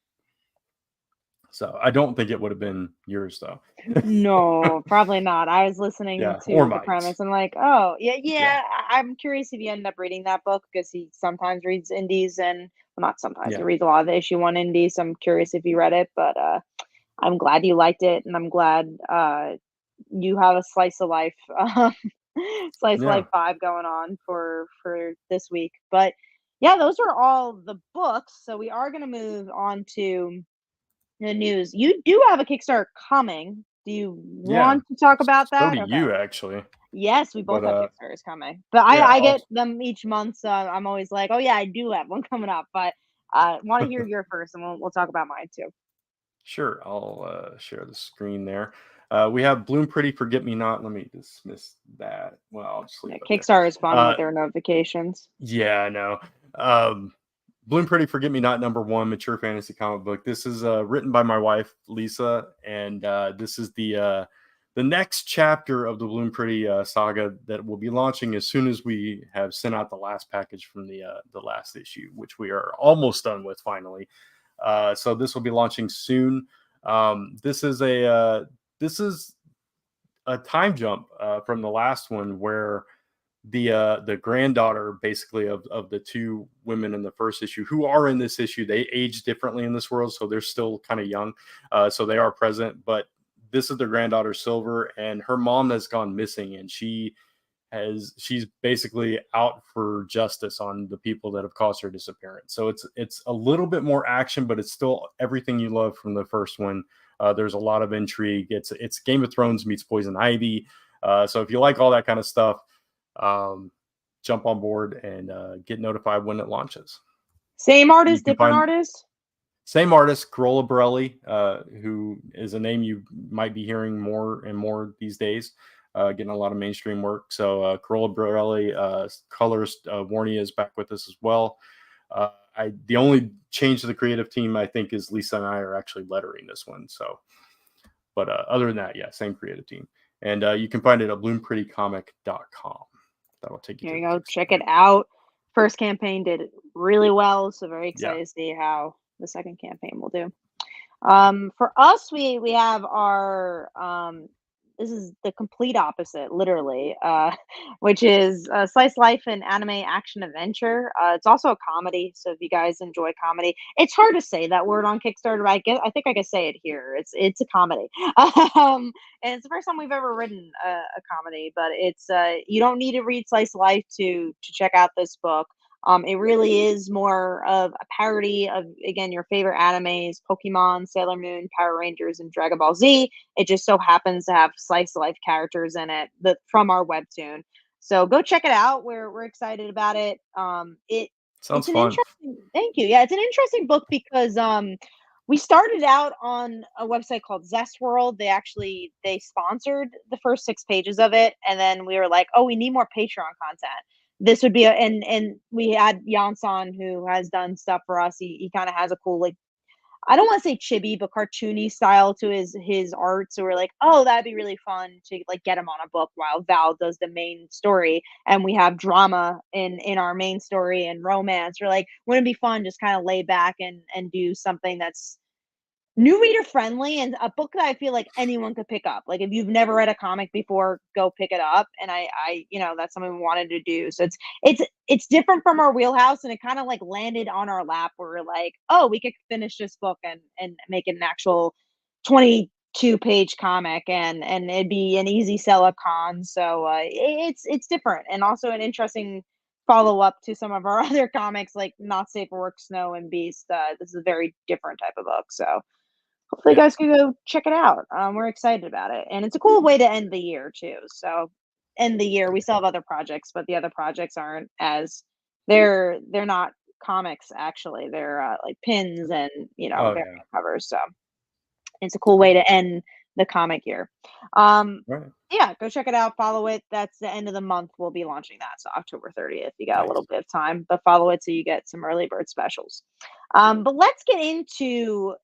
[SPEAKER 2] So I don't think it would have been yours, though.
[SPEAKER 1] No, probably not. I was listening
[SPEAKER 2] Yeah,
[SPEAKER 1] to
[SPEAKER 2] or
[SPEAKER 1] the
[SPEAKER 2] Mike's.
[SPEAKER 1] premise. I'm like, oh, yeah.
[SPEAKER 2] Yeah.
[SPEAKER 1] I'm curious if you end up reading that book, because he sometimes reads indies, and well, not sometimes.
[SPEAKER 2] Yeah.
[SPEAKER 1] He reads a lot of the issue 1 indies. So I'm curious if you read it, but I'm glad you liked it, and I'm glad you have a slice of life, slice of life vibe going on for this week. But yeah, those are all the books. So we are going to move on to the news. You do have a Kickstarter coming. Do you want to talk about that?
[SPEAKER 2] So do you, actually.
[SPEAKER 1] Yes, we both have Kickstarters coming. But
[SPEAKER 2] yeah,
[SPEAKER 1] I get them each month, so I'm always like, oh yeah, I do have one coming up. But I want to hear your first, and we'll talk about mine too.
[SPEAKER 2] Sure, I'll share the screen there. We have Bloom Pretty Forget Me Not. Let me dismiss that. Well, I'll just leave it there.
[SPEAKER 1] Kickstarter is fun with their notifications.
[SPEAKER 2] Yeah, I know. Bloom Pretty Forget Me Not #1 mature fantasy comic book. This is written by my wife Lisa, and this is the next chapter of the Bloom Pretty saga that will be launching as soon as we have sent out the last package from the last issue, which we are almost done with finally. So this will be launching soon. This is a time jump from the last one, where the granddaughter, basically, of the two women in the first issue who are in this issue, they age differently in this world, so they're still kind of young, so they are present. But this is their granddaughter Silver, and her mom has gone missing, and she's basically out for justice on the people that have caused her disappearance. So it's a little bit more action, but it's still everything you love from the first one. There's a lot of intrigue. It's Game of Thrones meets Poison Ivy. So if you like all that kind of stuff, jump on board and get notified when it launches.
[SPEAKER 1] Same artist, different artist?
[SPEAKER 2] Same artist, Carola Borelli, who is a name you might be hearing more and more these days, getting a lot of mainstream work. So Carola Borelli, colorist Warnia, is back with us as well. The only change to the creative team, I think, is Lisa and I are actually lettering this one. So, but other than that, yeah, same creative team. And you can find it at bloomprettycomic.com. That'll take you.
[SPEAKER 1] There you go. Check it out. First campaign did really well, so very excited to see how the second campaign will do. For us, we have our this is the complete opposite, literally, which is slice life and anime action adventure. It's also a comedy, so if you guys enjoy comedy, it's hard to say that word on Kickstarter, but I think I can say it here. It's a comedy, and it's the first time we've ever written a comedy. But it's you don't need to read slice life to check out this book. It really is more of a parody of, again, your favorite animes: Pokemon, Sailor Moon, Power Rangers, and Dragon Ball Z. It just so happens to have slice of life characters in it from our webtoon. So go check it out. We're excited about it. It
[SPEAKER 2] sounds fun.
[SPEAKER 1] Thank you. Yeah, it's an interesting book because we started out on a website called Zestworld. They sponsored the first 6 pages of it, and then we were like, oh, we need more Patreon content. This would be and we had Janson, who has done stuff for us. He kind of has a cool I don't want to say chibi, but cartoony style to his art. So we're like, oh, that'd be really fun to like get him on a book while Val does the main story, and we have drama in our main story and romance. We're like, wouldn't it be fun just kind of lay back and do something that's new reader friendly and a book that I feel like anyone could pick up. Like if you've never read a comic before, go pick it up. And that's something we wanted to do. So it's different from our wheelhouse, and it kind of like landed on our lap where we're like, oh, we could finish this book and make it an actual 22-page comic, and it'd be an easy sell at cons. So it's different and also an interesting follow up to some of our other comics like Not Safe for Work, Snow and Beast. This is a very different type of book. So hopefully you
[SPEAKER 2] Yeah.
[SPEAKER 1] guys can go check it out. We're excited about it, and it's a cool way to end the year too. So end the year, we still have other projects, but the other projects aren't as they're not comics actually. They're like pins and
[SPEAKER 2] Oh
[SPEAKER 1] variant
[SPEAKER 2] yeah.
[SPEAKER 1] covers. So it's a cool way to end the comic year. Um,
[SPEAKER 2] Right.
[SPEAKER 1] yeah, go check it out. Follow it. That's the end of the month. We'll be launching that. So October 30th. You got a little
[SPEAKER 2] Nice.
[SPEAKER 1] bit of time, but follow it so you get some early bird specials. But let's get into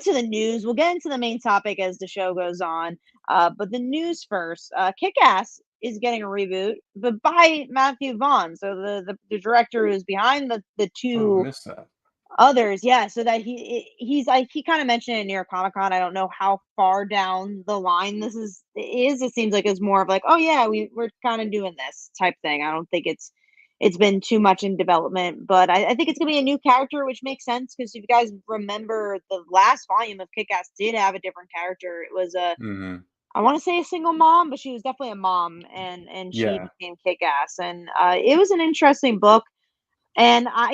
[SPEAKER 1] the news. We'll get into the main topic as the show goes on. But the news first. Kick-Ass is getting a reboot, but by Matthew Vaughn. So the director who's behind the
[SPEAKER 2] Oh,
[SPEAKER 1] two
[SPEAKER 2] missed that.
[SPEAKER 1] others, yeah, so that he's like he kind of mentioned it near Comic Con. I don't know how far down the line this is. It seems like it's more of like, oh yeah, we're kind of doing this type thing. I don't think it's been too much in development, but I think it's gonna be a new character, which makes sense because if you guys remember, the last volume of Kick-Ass did have a different character. It was
[SPEAKER 2] Mm-hmm.
[SPEAKER 1] I want to say a single mom, but she was definitely a mom, and she
[SPEAKER 2] Yeah.
[SPEAKER 1] became Kick-Ass, and it was an interesting book. And I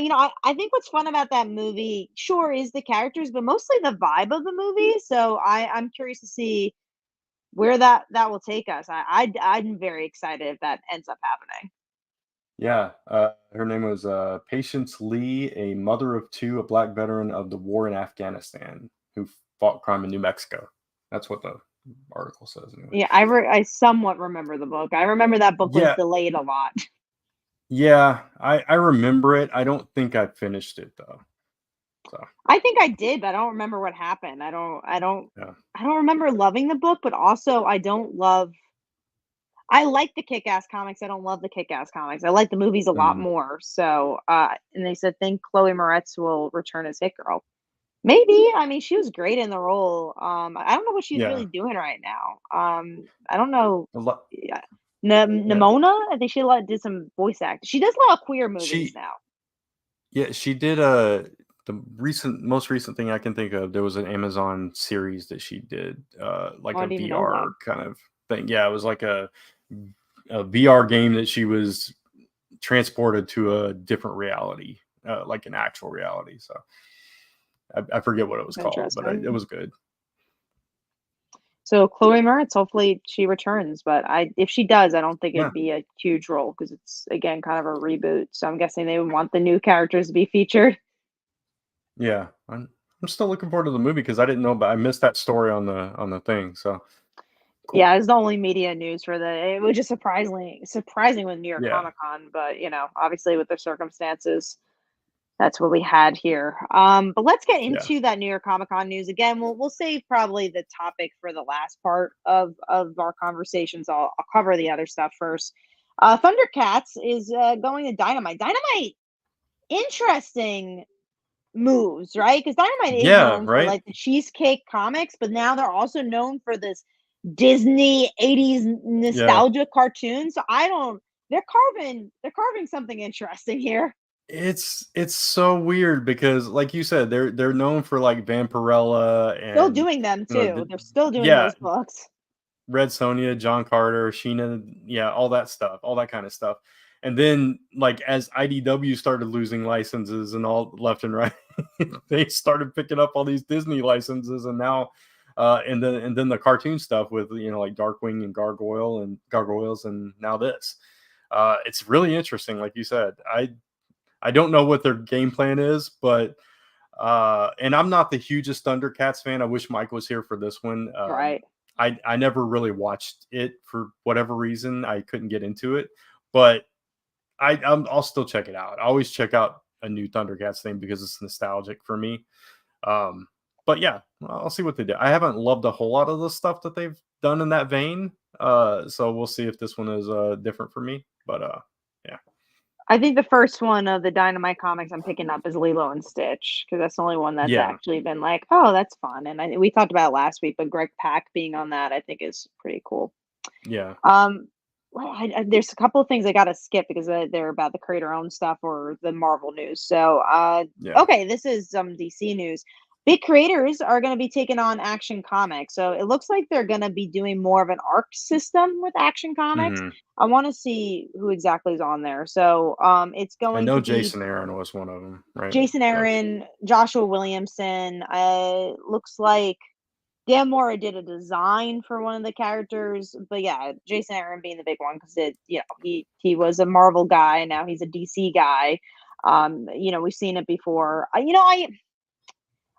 [SPEAKER 1] think what's fun about that movie, sure, is the characters, but mostly the vibe of the movie. So I'm curious to see where that will take us. I'm very excited if that ends up happening.
[SPEAKER 2] Yeah. Her name was Patience Lee, a mother of two, a black veteran of the war in Afghanistan who fought crime in New Mexico. That's what the article says, anyway.
[SPEAKER 1] Yeah, I somewhat remember the book. I remember that book was
[SPEAKER 2] Yeah.
[SPEAKER 1] delayed a lot.
[SPEAKER 2] Yeah. I remember it. I don't think I finished it though. So
[SPEAKER 1] I think I did, but I don't remember what happened.
[SPEAKER 2] yeah.
[SPEAKER 1] I don't remember loving the book, but also I like the Kick-Ass comics. I don't love the Kick-Ass comics. I like the movies a lot
[SPEAKER 2] Mhm.
[SPEAKER 1] more. So, and they said think Chloe Moretz will return as Hit Girl. Maybe. I mean, she was great in the role. I don't know what she's
[SPEAKER 2] Yeah.
[SPEAKER 1] really doing right now. I don't know.
[SPEAKER 2] A lot.
[SPEAKER 1] Yeah.
[SPEAKER 2] Yeah.
[SPEAKER 1] Nimona, I think she did some voice acting. She does a lot of queer movies
[SPEAKER 2] She
[SPEAKER 1] now.
[SPEAKER 2] Yeah, she did the most recent thing I can think of, there was an Amazon series that she did,
[SPEAKER 1] Oh,
[SPEAKER 2] like
[SPEAKER 1] I
[SPEAKER 2] a
[SPEAKER 1] didn't even know that.
[SPEAKER 2] VR kind of thing. Yeah, it was like a VR game that she was transported to a different reality, like an actual reality. So I forget what it was called, but it
[SPEAKER 1] Interesting.
[SPEAKER 2] was good.
[SPEAKER 1] So Chloe Moretz, hopefully she returns, but if she does, I don't think
[SPEAKER 2] Yeah,
[SPEAKER 1] it'd be a huge role because it's again kind of a reboot. So I'm guessing they would want the new characters to be featured.
[SPEAKER 2] yeah. I'm still looking forward to the movie because I didn't know, but I missed that story on the thing. So cool.
[SPEAKER 1] Yeah, it's the only media news for it was just surprising with New York
[SPEAKER 2] Yeah,
[SPEAKER 1] Comic Con, but obviously with the circumstances, that's what we had here. But let's get
[SPEAKER 2] yeah,
[SPEAKER 1] into that New York Comic Con news. Again, we'll save probably the topic for the last part of our conversations. I'll cover the other stuff first. Thundercats is going to Dynamite. Dynamite, interesting moves, right? Because Dynamite is
[SPEAKER 2] yeah.
[SPEAKER 1] known for
[SPEAKER 2] Right.
[SPEAKER 1] like the cheesecake comics, but now they're also known for this Disney 80s
[SPEAKER 2] Yeah.
[SPEAKER 1] nostalgia cartoons. So I don't they're carving something interesting here.
[SPEAKER 2] It's so weird because, like you said, they're known for like Vampirella
[SPEAKER 1] Still
[SPEAKER 2] and
[SPEAKER 1] doing them
[SPEAKER 2] the
[SPEAKER 1] too. They're still doing
[SPEAKER 2] yeah,
[SPEAKER 1] those books.
[SPEAKER 2] Red Sonja, John Carter, Sheena, yeah, all that stuff, all that kind of stuff. And then like as IDW started losing licenses and all left and right, they started picking up all these Disney licenses, and now and then the cartoon stuff with like Darkwing and Gargoyles, and now this. It's really interesting, like you said. I don't know what their game plan is, but and I'm not the hugest Thundercats fan. I wish Mike was here for this one.
[SPEAKER 1] Right.
[SPEAKER 2] I never really watched it for whatever reason. I couldn't get into it, but I'll still check it out. I always check out a new Thundercats thing because it's nostalgic for me. But yeah, I'll see what they do. I haven't loved a whole lot of the stuff that they've done in that vein. So we'll see if this one is different for me. But yeah.
[SPEAKER 1] I think the first one of the Dynamite comics I'm picking up is Lilo and Stitch, because that's the only one that's
[SPEAKER 2] Yeah.
[SPEAKER 1] actually been like, oh, that's fun. And we talked about it last week, but Greg Pak being on that, I think, is pretty cool.
[SPEAKER 2] Yeah.
[SPEAKER 1] Well, there's a couple of things I gotta skip because they're about the creator-owned stuff or the Marvel news. So,
[SPEAKER 2] Yeah.
[SPEAKER 1] okay, this is some DC news. Big creators are going to be taking on Action Comics, so it looks like they're going to be doing more of an arc system with Action Comics.
[SPEAKER 2] Hmm.
[SPEAKER 1] I want to see who exactly is on there. So, it's
[SPEAKER 2] I
[SPEAKER 1] going
[SPEAKER 2] know
[SPEAKER 1] to be
[SPEAKER 2] Jason Aaron was one of them, right?
[SPEAKER 1] Jason
[SPEAKER 2] So,
[SPEAKER 1] Aaron, Joshua Williamson. Looks like Dan Mora did a design for one of the characters, but yeah, Jason Aaron being the big one because he was a Marvel guy and now he's a DC guy. We've seen it before.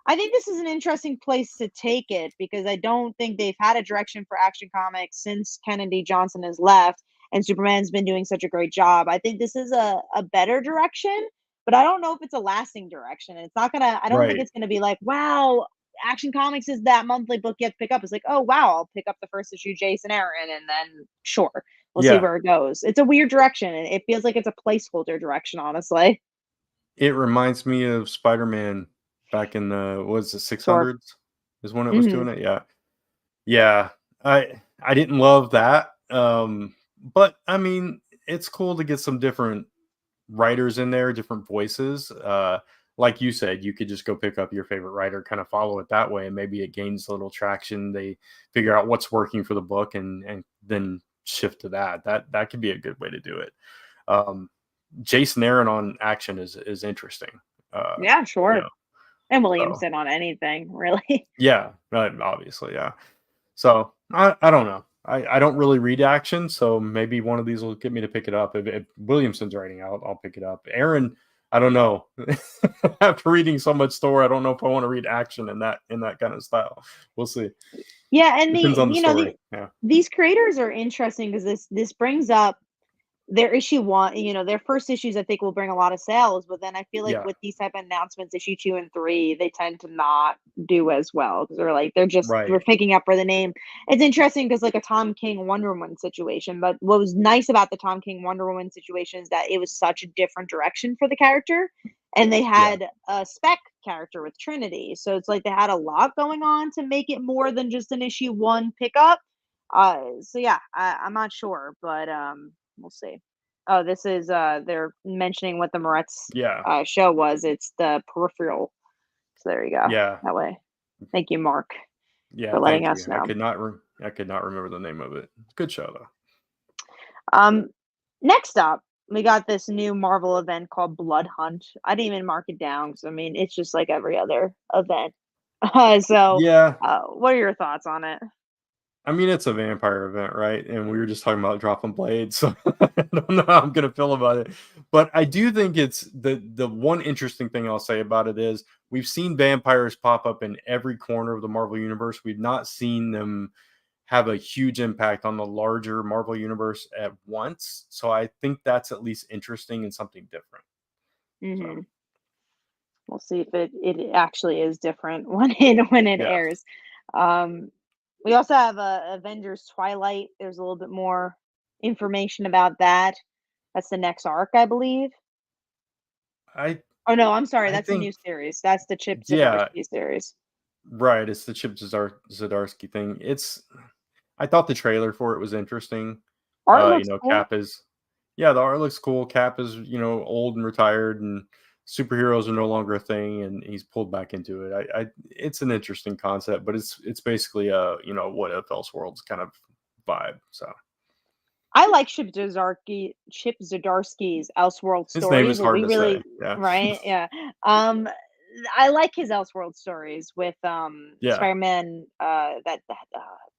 [SPEAKER 1] I think this is an interesting place to take it because I don't think they've had a direction for Action Comics since Kennedy Johnson has left and Superman's been doing such a great job. I think this is a better direction, but I don't know if it's a lasting direction. And I don't think
[SPEAKER 2] right.
[SPEAKER 1] it's gonna be like, wow, Action Comics is that monthly book you have to pick up. It's like, oh wow, I'll pick up the first issue, Jason Aaron, and then sure, we'll see
[SPEAKER 2] Yeah.
[SPEAKER 1] where it goes. It's a weird direction, and it feels like it's a placeholder direction, honestly.
[SPEAKER 2] It reminds me of Spider-Man back in the was it
[SPEAKER 1] Sure.
[SPEAKER 2] 600s is when it was
[SPEAKER 1] Hmm.
[SPEAKER 2] doing it. Yeah. Yeah. I didn't love that. But I mean, it's cool to get some different writers in there, different voices. Like you said, you could just go pick up your favorite writer, kind of follow it that way, and maybe it gains a little traction. They figure out what's working for the book and then shift to that. That could be a good way to do it. Um, Jason Aaron on action is interesting.
[SPEAKER 1] Yeah,
[SPEAKER 2] You
[SPEAKER 1] sure.
[SPEAKER 2] know,
[SPEAKER 1] And
[SPEAKER 2] so
[SPEAKER 1] Williamson on anything, really.
[SPEAKER 2] yeah, obviously, yeah. So I don't know. I don't really read action, so maybe one of these will get me to pick it up. If Williamson's writing out, I'll pick it up. Aaron, I don't know. After reading so much story, I don't know if I want to read action in that kind of style. We'll see.
[SPEAKER 1] Yeah, and
[SPEAKER 2] Depends on the story. Yeah.
[SPEAKER 1] these creators are interesting because this brings up their issue one, their first issues I think will bring a lot of sales, but then I feel like
[SPEAKER 2] Yeah.
[SPEAKER 1] with these type of announcements, issue 2 and 3, they tend to not do as well because we're
[SPEAKER 2] Right.
[SPEAKER 1] picking up for the name. It's interesting because like a Tom King Wonder Woman situation, but what was nice about the Tom King Wonder Woman situation is that it was such a different direction for the character, and they
[SPEAKER 2] Yeah.
[SPEAKER 1] had a spec character with Trinity, so it's like they had a lot going on to make it more than just an issue 1 pickup. So yeah, I'm not sure, but we'll see. Oh, this is they're mentioning what the Moretz
[SPEAKER 2] Yeah.
[SPEAKER 1] show was. It's the peripheral. So there you go.
[SPEAKER 2] Yeah.
[SPEAKER 1] That way. Thank you, Mark,
[SPEAKER 2] Yeah.
[SPEAKER 1] for letting
[SPEAKER 2] Thank
[SPEAKER 1] us
[SPEAKER 2] you.
[SPEAKER 1] know.
[SPEAKER 2] I could not remember the name of it. Good show though.
[SPEAKER 1] Um, Next up, we got this new Marvel event called Blood Hunt. I didn't even mark it down because I mean it's just like every other event. So,
[SPEAKER 2] Yeah.
[SPEAKER 1] what are your thoughts on it?
[SPEAKER 2] I mean, it's a vampire event, right? And we were just talking about dropping blades, so I don't know how I'm gonna feel about it. But I do think it's the one interesting thing I'll say about it is we've seen vampires pop up in every corner of the Marvel universe. We've not seen them have a huge impact on the larger Marvel universe at once. So I think that's at least interesting and something different. So
[SPEAKER 1] Hmm. We'll see if it actually is different when it
[SPEAKER 2] yeah.
[SPEAKER 1] airs. Um, we also have Avengers Twilight. There's a little bit more information about that. That's the next arc, I believe.
[SPEAKER 2] I
[SPEAKER 1] Oh no, I'm sorry.
[SPEAKER 2] I
[SPEAKER 1] That's a
[SPEAKER 2] think
[SPEAKER 1] new series. That's the Chip
[SPEAKER 2] yeah,
[SPEAKER 1] Zdarsky series.
[SPEAKER 2] right. It's the Chip Zdarsky thing. I thought the trailer for it was interesting.
[SPEAKER 1] Art looks cool.
[SPEAKER 2] Cap is yeah, the art looks cool. Cap is, old and retired and superheroes are no longer a thing and he's pulled back into it. I it's an interesting concept, but it's basically a, what if Elseworlds kind of vibe. So
[SPEAKER 1] I like Chip Zdarsky's Elseworld
[SPEAKER 2] his name
[SPEAKER 1] stories.
[SPEAKER 2] is
[SPEAKER 1] What
[SPEAKER 2] hard
[SPEAKER 1] we
[SPEAKER 2] to say.
[SPEAKER 1] really
[SPEAKER 2] Yeah.
[SPEAKER 1] right, yeah. Um, I like his Elseworld stories with
[SPEAKER 2] Yeah.
[SPEAKER 1] Spider-Man.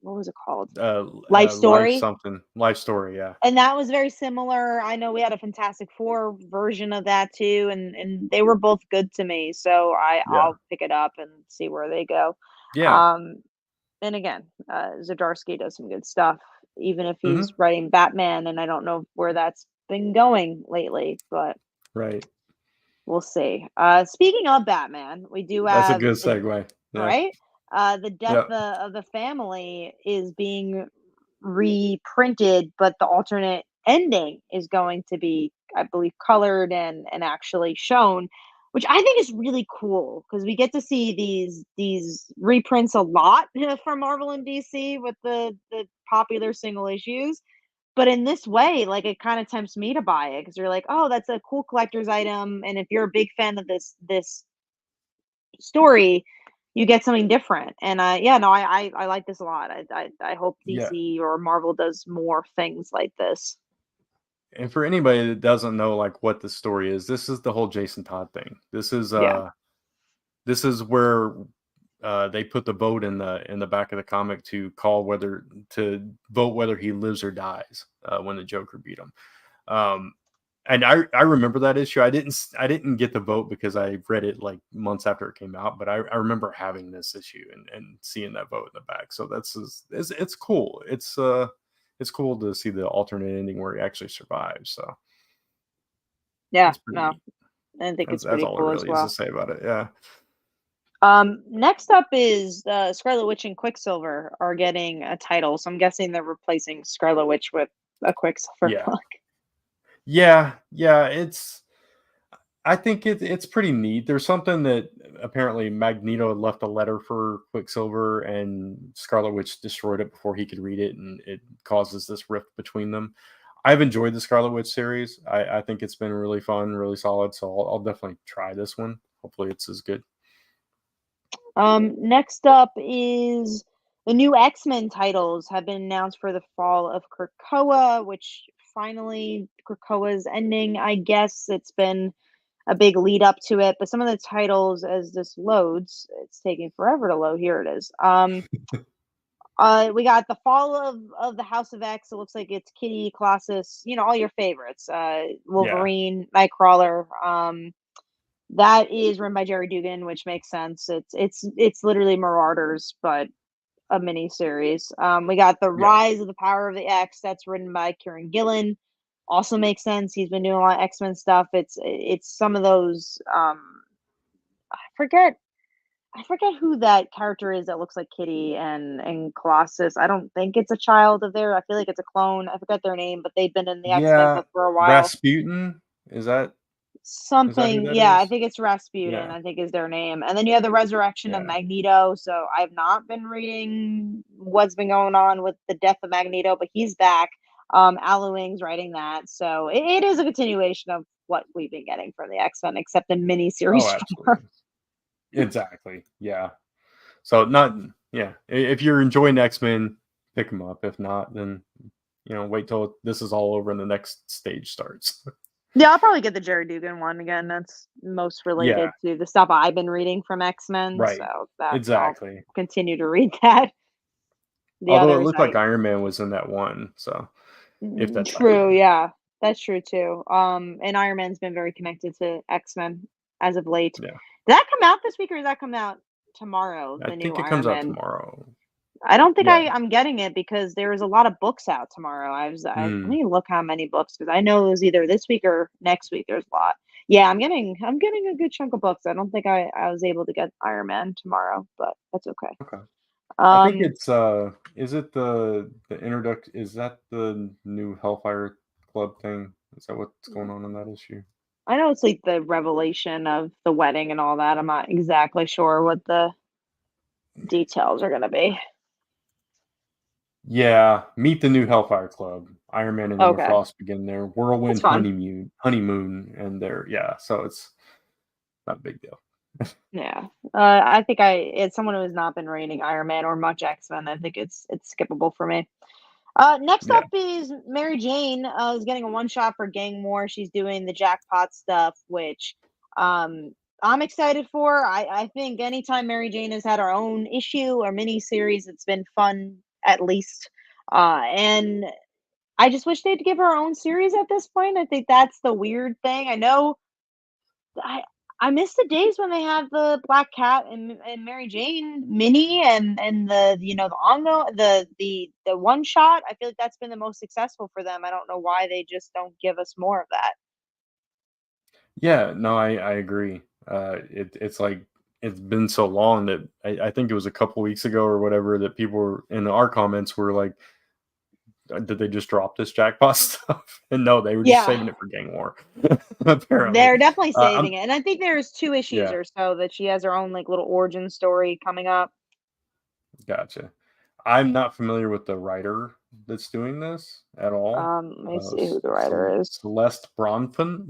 [SPEAKER 1] What was it called? Life
[SPEAKER 2] Life
[SPEAKER 1] Story.
[SPEAKER 2] something. Life story, yeah.
[SPEAKER 1] And that was very similar. I know we had a Fantastic Four version of that too, and they were both good to me. So
[SPEAKER 2] Yeah.
[SPEAKER 1] I'll pick it up and see where they go.
[SPEAKER 2] Yeah.
[SPEAKER 1] Um, and again, Zdarsky does some good stuff, even if he's
[SPEAKER 2] Mhm.
[SPEAKER 1] writing Batman, and I don't know where that's been going lately, but
[SPEAKER 2] Right.
[SPEAKER 1] We'll see. Speaking of Batman, we do
[SPEAKER 2] That's a
[SPEAKER 1] have
[SPEAKER 2] good
[SPEAKER 1] the
[SPEAKER 2] segue. Yeah.
[SPEAKER 1] right. The death
[SPEAKER 2] Yep.
[SPEAKER 1] of the family is being reprinted, but the alternate ending is going to be, I believe, colored and actually shown, which I think is really cool because we get to see these reprints a lot from Marvel and DC with the popular single issues. But in this way, like, it kinda tempts me to buy it because 'cause you're like, "Oh, that's a cool collector's item," and if you're a big fan of this story, you get something different, and, yeah, no, I like this a lot. I hope
[SPEAKER 2] Yeah.
[SPEAKER 1] DC or Marvel does more things like this.
[SPEAKER 2] And for anybody that doesn't know like what the story is, this is the whole Jason Todd thing.
[SPEAKER 1] Yeah.
[SPEAKER 2] This is where they put the vote in the back of the comic to call whether to vote whether he lives or dies when the Joker beat him. Um, and I remember that issue. I didn't get the vote because I read it like months after it came out, but I remember having this issue and seeing that vote in the back. So it's cool. It's cool to see the alternate ending where he actually survives. So
[SPEAKER 1] Yeah,
[SPEAKER 2] it's pretty
[SPEAKER 1] no,
[SPEAKER 2] neat.
[SPEAKER 1] I think it's
[SPEAKER 2] That's
[SPEAKER 1] pretty
[SPEAKER 2] all there
[SPEAKER 1] cool as
[SPEAKER 2] really is to
[SPEAKER 1] well.
[SPEAKER 2] say about it. Yeah.
[SPEAKER 1] Next up is, Scarlet Witch and Quicksilver are getting a title, so I'm guessing they're replacing Scarlet Witch with a Quicksilver
[SPEAKER 2] Yeah.
[SPEAKER 1] book.
[SPEAKER 2] Yeah. I think it's pretty neat. There's something that apparently Magneto had left a letter for Quicksilver, and Scarlet Witch destroyed it before he could read it, and it causes this rift between them. I've enjoyed the Scarlet Witch series. I think it's been really fun, really solid. So I'll definitely try this one. Hopefully, it's as good.
[SPEAKER 1] Next up is the new X-Men titles have been announced for the Fall of Krakoa, which finally Krakoa's ending. I guess it's been a big lead up to it, but some of the titles, as this loads, it's taking forever to load. Here it is. We got the Fall of the House of X. It looks like it's Kitty, Colossus, all your favorites.
[SPEAKER 2] Yeah.
[SPEAKER 1] Wolverine, Nightcrawler. That is written by Jerry Dugan, which makes sense. It's literally Marauders, but a mini series. We got the
[SPEAKER 2] Yeah.
[SPEAKER 1] Rise of the Power of the X. That's written by Kieran Gillen. Also makes sense. He's been doing a lot of X Men stuff. It's some of those. I forget I forget who that character is that looks like Kitty and Colossus. I don't think it's a child of there. I feel like it's a clone. I forget their name, but they've been in the X Men
[SPEAKER 2] Yeah.
[SPEAKER 1] book for a while.
[SPEAKER 2] Rasputin. Is that who
[SPEAKER 1] Something,
[SPEAKER 2] that
[SPEAKER 1] yeah, I
[SPEAKER 2] is?
[SPEAKER 1] think it's Rasputin,
[SPEAKER 2] Yeah.
[SPEAKER 1] I think is their name. And then you have the resurrection of
[SPEAKER 2] Yeah.
[SPEAKER 1] Magneto. So I've not been reading what's been going on with the death of Magneto, but he's back. Alan Wing's writing that. So it is a continuation of what we've been getting from the X-Men, except in
[SPEAKER 2] Oh,
[SPEAKER 1] miniseries form.
[SPEAKER 2] absolutely. Exactly. Yeah. So not yeah. If you're enjoying X-Men, pick them up. If not, then wait till this is all over and the next stage starts.
[SPEAKER 1] Yeah, I'll probably get the Jerry Dugan one again. That's most
[SPEAKER 2] Yeah,
[SPEAKER 1] related to the stuff I've been reading from X-Men.
[SPEAKER 2] right.
[SPEAKER 1] So that I'll
[SPEAKER 2] Exactly.
[SPEAKER 1] continue to read that. The
[SPEAKER 2] Although it
[SPEAKER 1] others
[SPEAKER 2] looked like Iron Man was in that one, so if that's Iron
[SPEAKER 1] True,
[SPEAKER 2] Man.
[SPEAKER 1] yeah. That's true too. And Iron Man's been very connected to X-Men as of late.
[SPEAKER 2] Yeah.
[SPEAKER 1] Did that come out this week or does that come out tomorrow,
[SPEAKER 2] I
[SPEAKER 1] the new
[SPEAKER 2] think it comes
[SPEAKER 1] Iron
[SPEAKER 2] out
[SPEAKER 1] Man?
[SPEAKER 2] tomorrow.
[SPEAKER 1] I don't think
[SPEAKER 2] Yeah.
[SPEAKER 1] I'm getting it because there's a lot of books out tomorrow. Let
[SPEAKER 2] Mm.
[SPEAKER 1] me look how many books because I know it was either this week or next week. There's a lot. Yeah, I'm getting a good chunk of books. I don't think I was able to get Iron Man tomorrow, but that's okay.
[SPEAKER 2] Okay. I think
[SPEAKER 1] Um,
[SPEAKER 2] it's is it the introduction, is that the new Hellfire Club thing? Is that what's going on in that issue?
[SPEAKER 1] I know it's like the revelation of the wedding and all that. I'm not exactly sure what the details are gonna be.
[SPEAKER 2] Yeah, meet the new Hellfire Club. Iron Man and Emma
[SPEAKER 1] Okay,
[SPEAKER 2] Frost begin their
[SPEAKER 1] that's
[SPEAKER 2] whirlwind
[SPEAKER 1] fun.
[SPEAKER 2] honeymoon, and so it's not a big deal.
[SPEAKER 1] Yeah, I think it's someone who has not been reading Iron Man or much X Men. I think it's skippable for me. Next
[SPEAKER 2] Yeah.
[SPEAKER 1] up is Mary Jane is getting a one shot for Gang War. She's doing the jackpot stuff, which um, I'm excited for. I think anytime Mary Jane has had her own issue or mini series, it's been fun at least. And I just wish they'd give her own series at this point. I think that's the weird thing. I know I I miss the days when they had the Black Cat and Mary Jane mini and the ongo the one shot. I feel like that's been the most successful for them. I don't know why they just don't give us more of that.
[SPEAKER 2] Yeah, no, I agree. It's like it's been so long that I think it was a couple weeks ago or whatever that people were in our comments were like, did they just drop this jackpot stuff? And no, they were just
[SPEAKER 1] Yeah,
[SPEAKER 2] saving it for Gang War, apparently.
[SPEAKER 1] they're definitely
[SPEAKER 2] I'm
[SPEAKER 1] saving it, and I think there's 2 issues
[SPEAKER 2] yeah,
[SPEAKER 1] or so that she has her own, like, little origin story coming up.
[SPEAKER 2] gotcha. I'm not familiar with the writer that's doing this at all.
[SPEAKER 1] Let me see who the writer is.
[SPEAKER 2] Celeste Bronfman.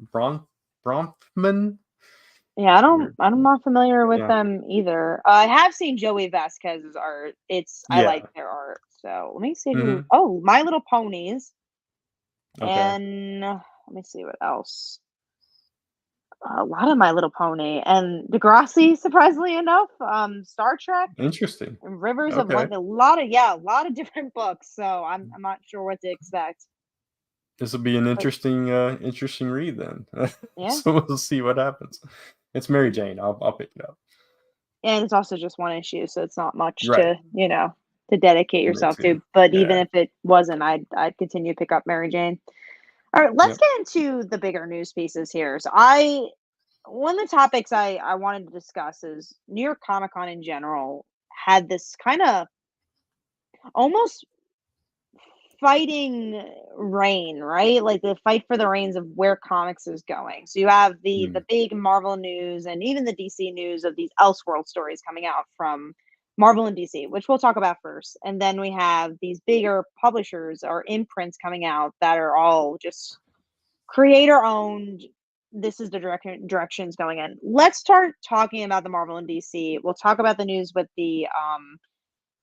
[SPEAKER 1] Yeah,
[SPEAKER 2] Weird.
[SPEAKER 1] I'm not familiar with
[SPEAKER 2] Yeah.
[SPEAKER 1] them either. I have seen Joey Vasquez's art. I like
[SPEAKER 2] Yeah.
[SPEAKER 1] their art. So let me see who.
[SPEAKER 2] Hmm.
[SPEAKER 1] Oh, My Little Ponies,
[SPEAKER 2] Okay.
[SPEAKER 1] and let me see what else. A lot of My Little Pony and Degrassi, surprisingly enough. Star Trek
[SPEAKER 2] Interesting.
[SPEAKER 1] and Rivers of
[SPEAKER 2] Okay.
[SPEAKER 1] Light. A lot of different books. So I'm not sure what to expect.
[SPEAKER 2] This will be an
[SPEAKER 1] But
[SPEAKER 2] interesting read then.
[SPEAKER 1] yeah,
[SPEAKER 2] So we'll see what happens. It's Mary Jane. I'll pick it up.
[SPEAKER 1] and it's also just one issue, so it's not much
[SPEAKER 2] Right.
[SPEAKER 1] to dedicate
[SPEAKER 2] Commit
[SPEAKER 1] yourself
[SPEAKER 2] to.
[SPEAKER 1] to. But even
[SPEAKER 2] Yeah.
[SPEAKER 1] if it wasn't, I'd continue to pick up Mary Jane. All right, let's
[SPEAKER 2] Yep.
[SPEAKER 1] get into the bigger news pieces here. So I one of the topics I wanted to discuss is New York Comic Con in general had this kind of almost fighting reign, right? Like the fight for the reins of where comics is going. So you have the
[SPEAKER 2] Mm.
[SPEAKER 1] big Marvel news and even the DC news of these Elseworld stories coming out from Marvel and DC, which we'll talk about first. And then we have these bigger publishers or imprints coming out that are all just creator owned. This is the directions going in. Let's start talking about the Marvel and DC. We'll talk about the news with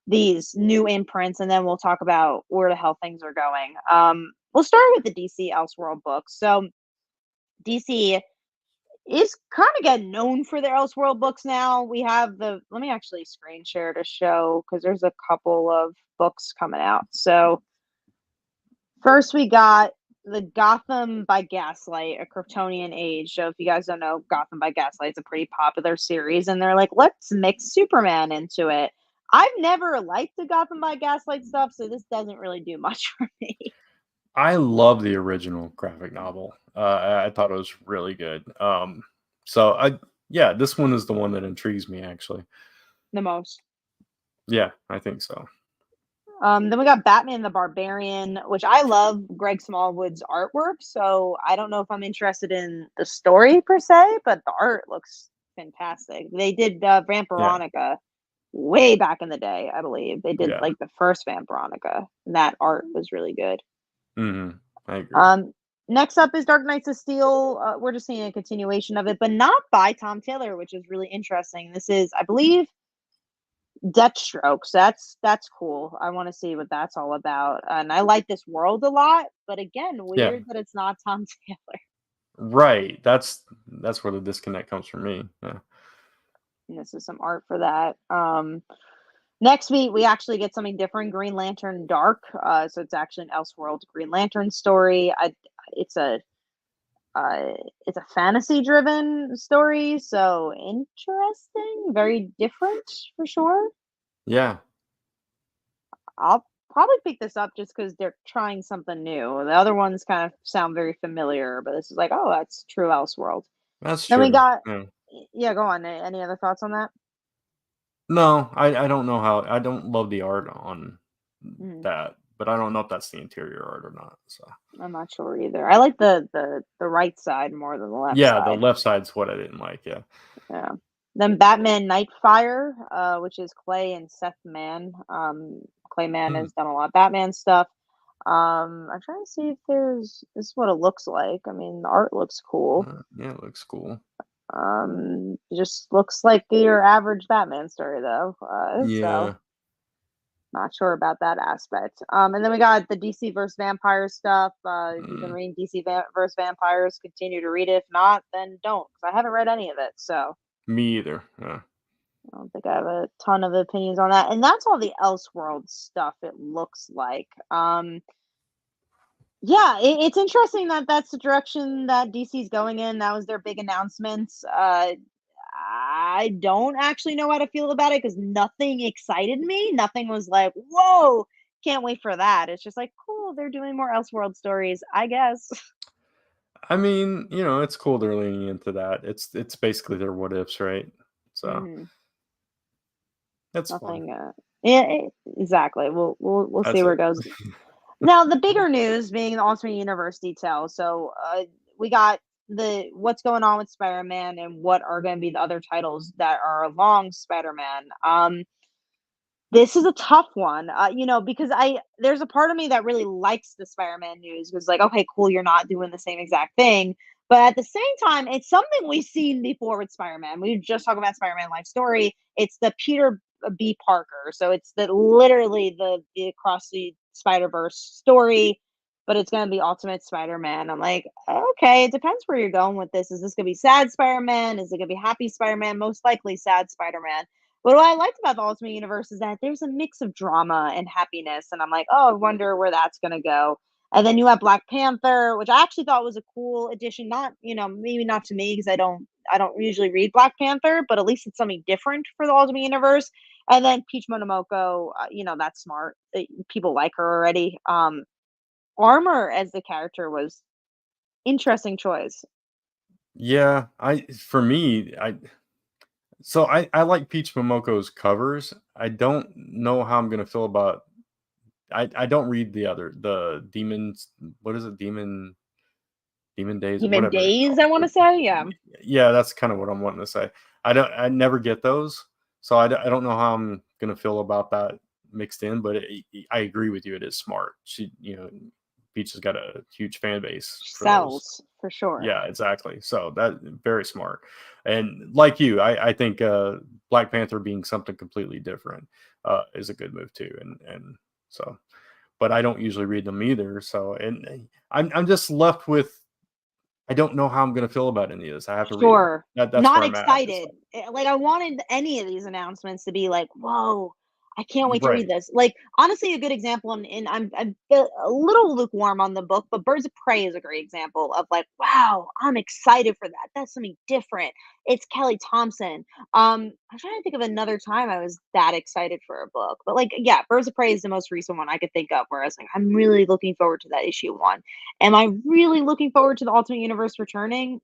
[SPEAKER 1] these new imprints, and then we'll talk about where the hell things are going. We'll start with the DC Elseworld books. So DC is kind of getting known for their Elseworld books now. We have the let me actually screen share to show because there's a couple of books coming out. So first we got the Gotham by Gaslight, A Kryptonian Age. So if you guys don't know, Gotham by Gaslight is a pretty popular series, and they're like, let's mix Superman into it. I've never liked the Gotham by Gaslight stuff, so this doesn't really do much for me.
[SPEAKER 2] I love the original graphic novel. I thought it was really good. So yeah, this one is the one that intrigues me actually.
[SPEAKER 1] The most.
[SPEAKER 2] Yeah, I think so.
[SPEAKER 1] Then we got Batman the Barbarian, which I love Greg Smallwood's artwork. So I don't know if I'm interested in the story per se, but the art looks fantastic. They did Vamp
[SPEAKER 2] Yeah,
[SPEAKER 1] Veronica way back in the day, I believe. They did
[SPEAKER 2] yeah.
[SPEAKER 1] like the first Vamp Veronica, and that art was really good.
[SPEAKER 2] Hmm. I agree.
[SPEAKER 1] Um, Next up is Dark Knights of Steel. We're just seeing a continuation of it, but not by Tom Taylor, which is really interesting. This is, I believe, Deathstroke. So that's cool. I want to see what that's all about. And I like this world a lot, but again,
[SPEAKER 2] Yeah,
[SPEAKER 1] weird that it's not Tom Taylor.
[SPEAKER 2] right. That's where the disconnect comes from me. Yeah.
[SPEAKER 1] And this is some art for that. Next week we actually get something different. Green Lantern Dark. So it's actually an Elseworld Green Lantern story. It's a uh, it's a fantasy driven story, so interesting, very different for sure.
[SPEAKER 2] Yeah.
[SPEAKER 1] I'll probably pick this up just because they're trying something new. The other ones kind of sound very familiar, but this is like, oh, that's true Elseworld.
[SPEAKER 2] That's
[SPEAKER 1] Then we
[SPEAKER 2] true.
[SPEAKER 1] got,
[SPEAKER 2] Yeah.
[SPEAKER 1] yeah, go on. Any other thoughts on that?
[SPEAKER 2] No, I don't know how I don't love the art on
[SPEAKER 1] Mhm.
[SPEAKER 2] that, but I don't know if that's the interior art or not. So
[SPEAKER 1] I'm not sure either. I like the right side more than the left
[SPEAKER 2] yeah, the
[SPEAKER 1] side.
[SPEAKER 2] left side's what I didn't like. Yeah.
[SPEAKER 1] Yeah. Then Batman Nightfire, which is Clay and Seth Mann. Clay Mann
[SPEAKER 2] Mm,
[SPEAKER 1] has done a lot of Batman stuff. I'm trying to see if this is what it looks like. I mean, the art looks cool.
[SPEAKER 2] yeah, it looks cool.
[SPEAKER 1] Just looks like your average Batman story though. So
[SPEAKER 2] Yeah.
[SPEAKER 1] not sure about that aspect. And then we got the DC versus Vampire stuff. If you've been
[SPEAKER 2] Mm,
[SPEAKER 1] reading DC versus Vampires, continue to read it. If not, then don't, because I haven't read any of it. So
[SPEAKER 2] me either. Yeah.
[SPEAKER 1] I don't think I have a ton of opinions on that. And that's all the Elseworld stuff. It looks like. Yeah, it's interesting that that's the direction that DC's going in. That was their big announcement. I don't actually know how to feel about it because nothing excited me. Nothing was like, whoa, can't wait for that. It's just like, cool, they're doing more Elseworld stories, I guess.
[SPEAKER 2] I mean, it's cool they're leaning into that. It's basically their what ifs, right? So
[SPEAKER 1] Hmm.
[SPEAKER 2] that's fun.
[SPEAKER 1] Nothing. Yeah, exactly. We'll see
[SPEAKER 2] That's
[SPEAKER 1] where
[SPEAKER 2] it.
[SPEAKER 1] it goes. Now, the bigger news being the alternate universe detail. So, we got the what's going on with Spider-Man and what are going to be the other titles that are along Spider-Man. This is a tough one, because there's a part of me that really likes the Spider-Man news. Was like, okay, cool, you're not doing the same exact thing, but at the same time, it's something we've seen before with Spider-Man. We just talked about Spider-Man life story. It's the Peter B. Parker, so it's literally the across the Spider-Verse story, but it's gonna be Ultimate Spider-Man. I'm like, okay, it depends where you're going with this. Is this gonna be sad Spider-Man? Is it gonna be happy Spider-Man? Most likely sad Spider-Man. But what I liked about the Ultimate Universe is that there's a mix of drama and happiness, and I'm like, oh, I wonder where that's gonna go. And then you have Black Panther, which I actually thought was a cool addition. Not, maybe not to me because I don't usually read Black Panther, but at least it's something different for the Ultimate Universe. And then Peach Monomoko, that's smart. People like her already. Armor as the character was interesting choice.
[SPEAKER 2] Yeah, I for me, I like Peach Momoko's covers. I don't know how I'm gonna feel about. I don't read the demons. What is it? Demon Days,
[SPEAKER 1] Human
[SPEAKER 2] whatever it's
[SPEAKER 1] Days,
[SPEAKER 2] called.
[SPEAKER 1] I want to say, yeah.
[SPEAKER 2] Yeah, that's kind of what I'm wanting to say. I never get those, so I don't know how I'm gonna feel about that mixed in. But I agree with you. It is smart. Peach has got a huge fan base for those.
[SPEAKER 1] Sells for sure.
[SPEAKER 2] Yeah, exactly. So that very smart. And like you, I think Black Panther being something completely different is a good move too. And so, but I don't usually read them either. So, and I'm just left with I don't know how I'm going to feel about any of this. I have to read them.
[SPEAKER 1] Sure.
[SPEAKER 2] That's
[SPEAKER 1] Not
[SPEAKER 2] where I'm at. It's
[SPEAKER 1] excited. Like, I wanted any of these announcements to be like, "Whoa, I can't wait to read
[SPEAKER 2] right.
[SPEAKER 1] this." Like, honestly, a good example, and I'm a little lukewarm on the book, but Birds of Prey is a great example of like, "Wow, I'm excited for that. That's something different." It's Kelly Thompson. I'm trying to think of another time I was that excited for a book, but like, yeah, Birds of Prey is the most recent one I could think of where I was like, "I'm really looking forward to that issue 1." Am I really looking forward to the Ultimate Universe returning?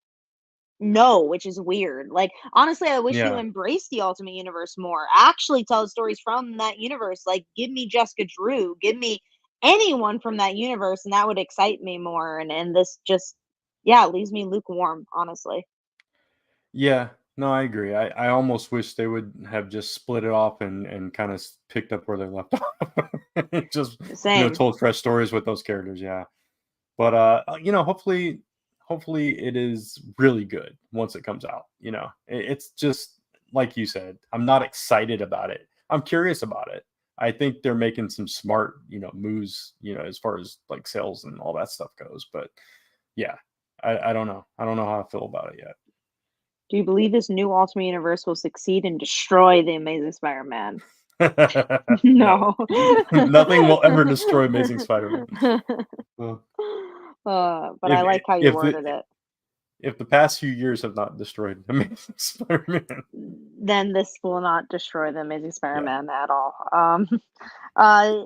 [SPEAKER 1] No, which is weird. Like, honestly, I wish you
[SPEAKER 2] Yeah.
[SPEAKER 1] embraced the Ultimate Universe more. Actually tell stories from that universe. Like, give me Jessica Drew, give me anyone from that universe, and that would excite me more. And this just, yeah, leaves me lukewarm, honestly.
[SPEAKER 2] Yeah. No, I agree. I almost wish they would have just split it off and kind of picked up where they left off. Just,
[SPEAKER 1] Same.
[SPEAKER 2] told fresh stories with those characters. Yeah. But hopefully it is really good once it comes out. It's just like you said, I'm not excited about it. I'm curious about it. I think they're making some smart, moves, as far as like sales and all that stuff goes. But yeah, I don't know. I don't know how I feel about it
[SPEAKER 1] Do you believe this new Ultimate Universe will succeed and destroy the Amazing Spider-Man?
[SPEAKER 2] yet. No.
[SPEAKER 1] No.
[SPEAKER 2] Nothing will ever destroy Amazing Spider-Man. Uh,
[SPEAKER 1] But I
[SPEAKER 2] if
[SPEAKER 1] like how you
[SPEAKER 2] if the
[SPEAKER 1] worded it.
[SPEAKER 2] if the past few years have not destroyed Amazing Spider-Man.
[SPEAKER 1] Then this will not destroy the Amazing
[SPEAKER 2] Yeah.
[SPEAKER 1] Spider-Man at all. Uh,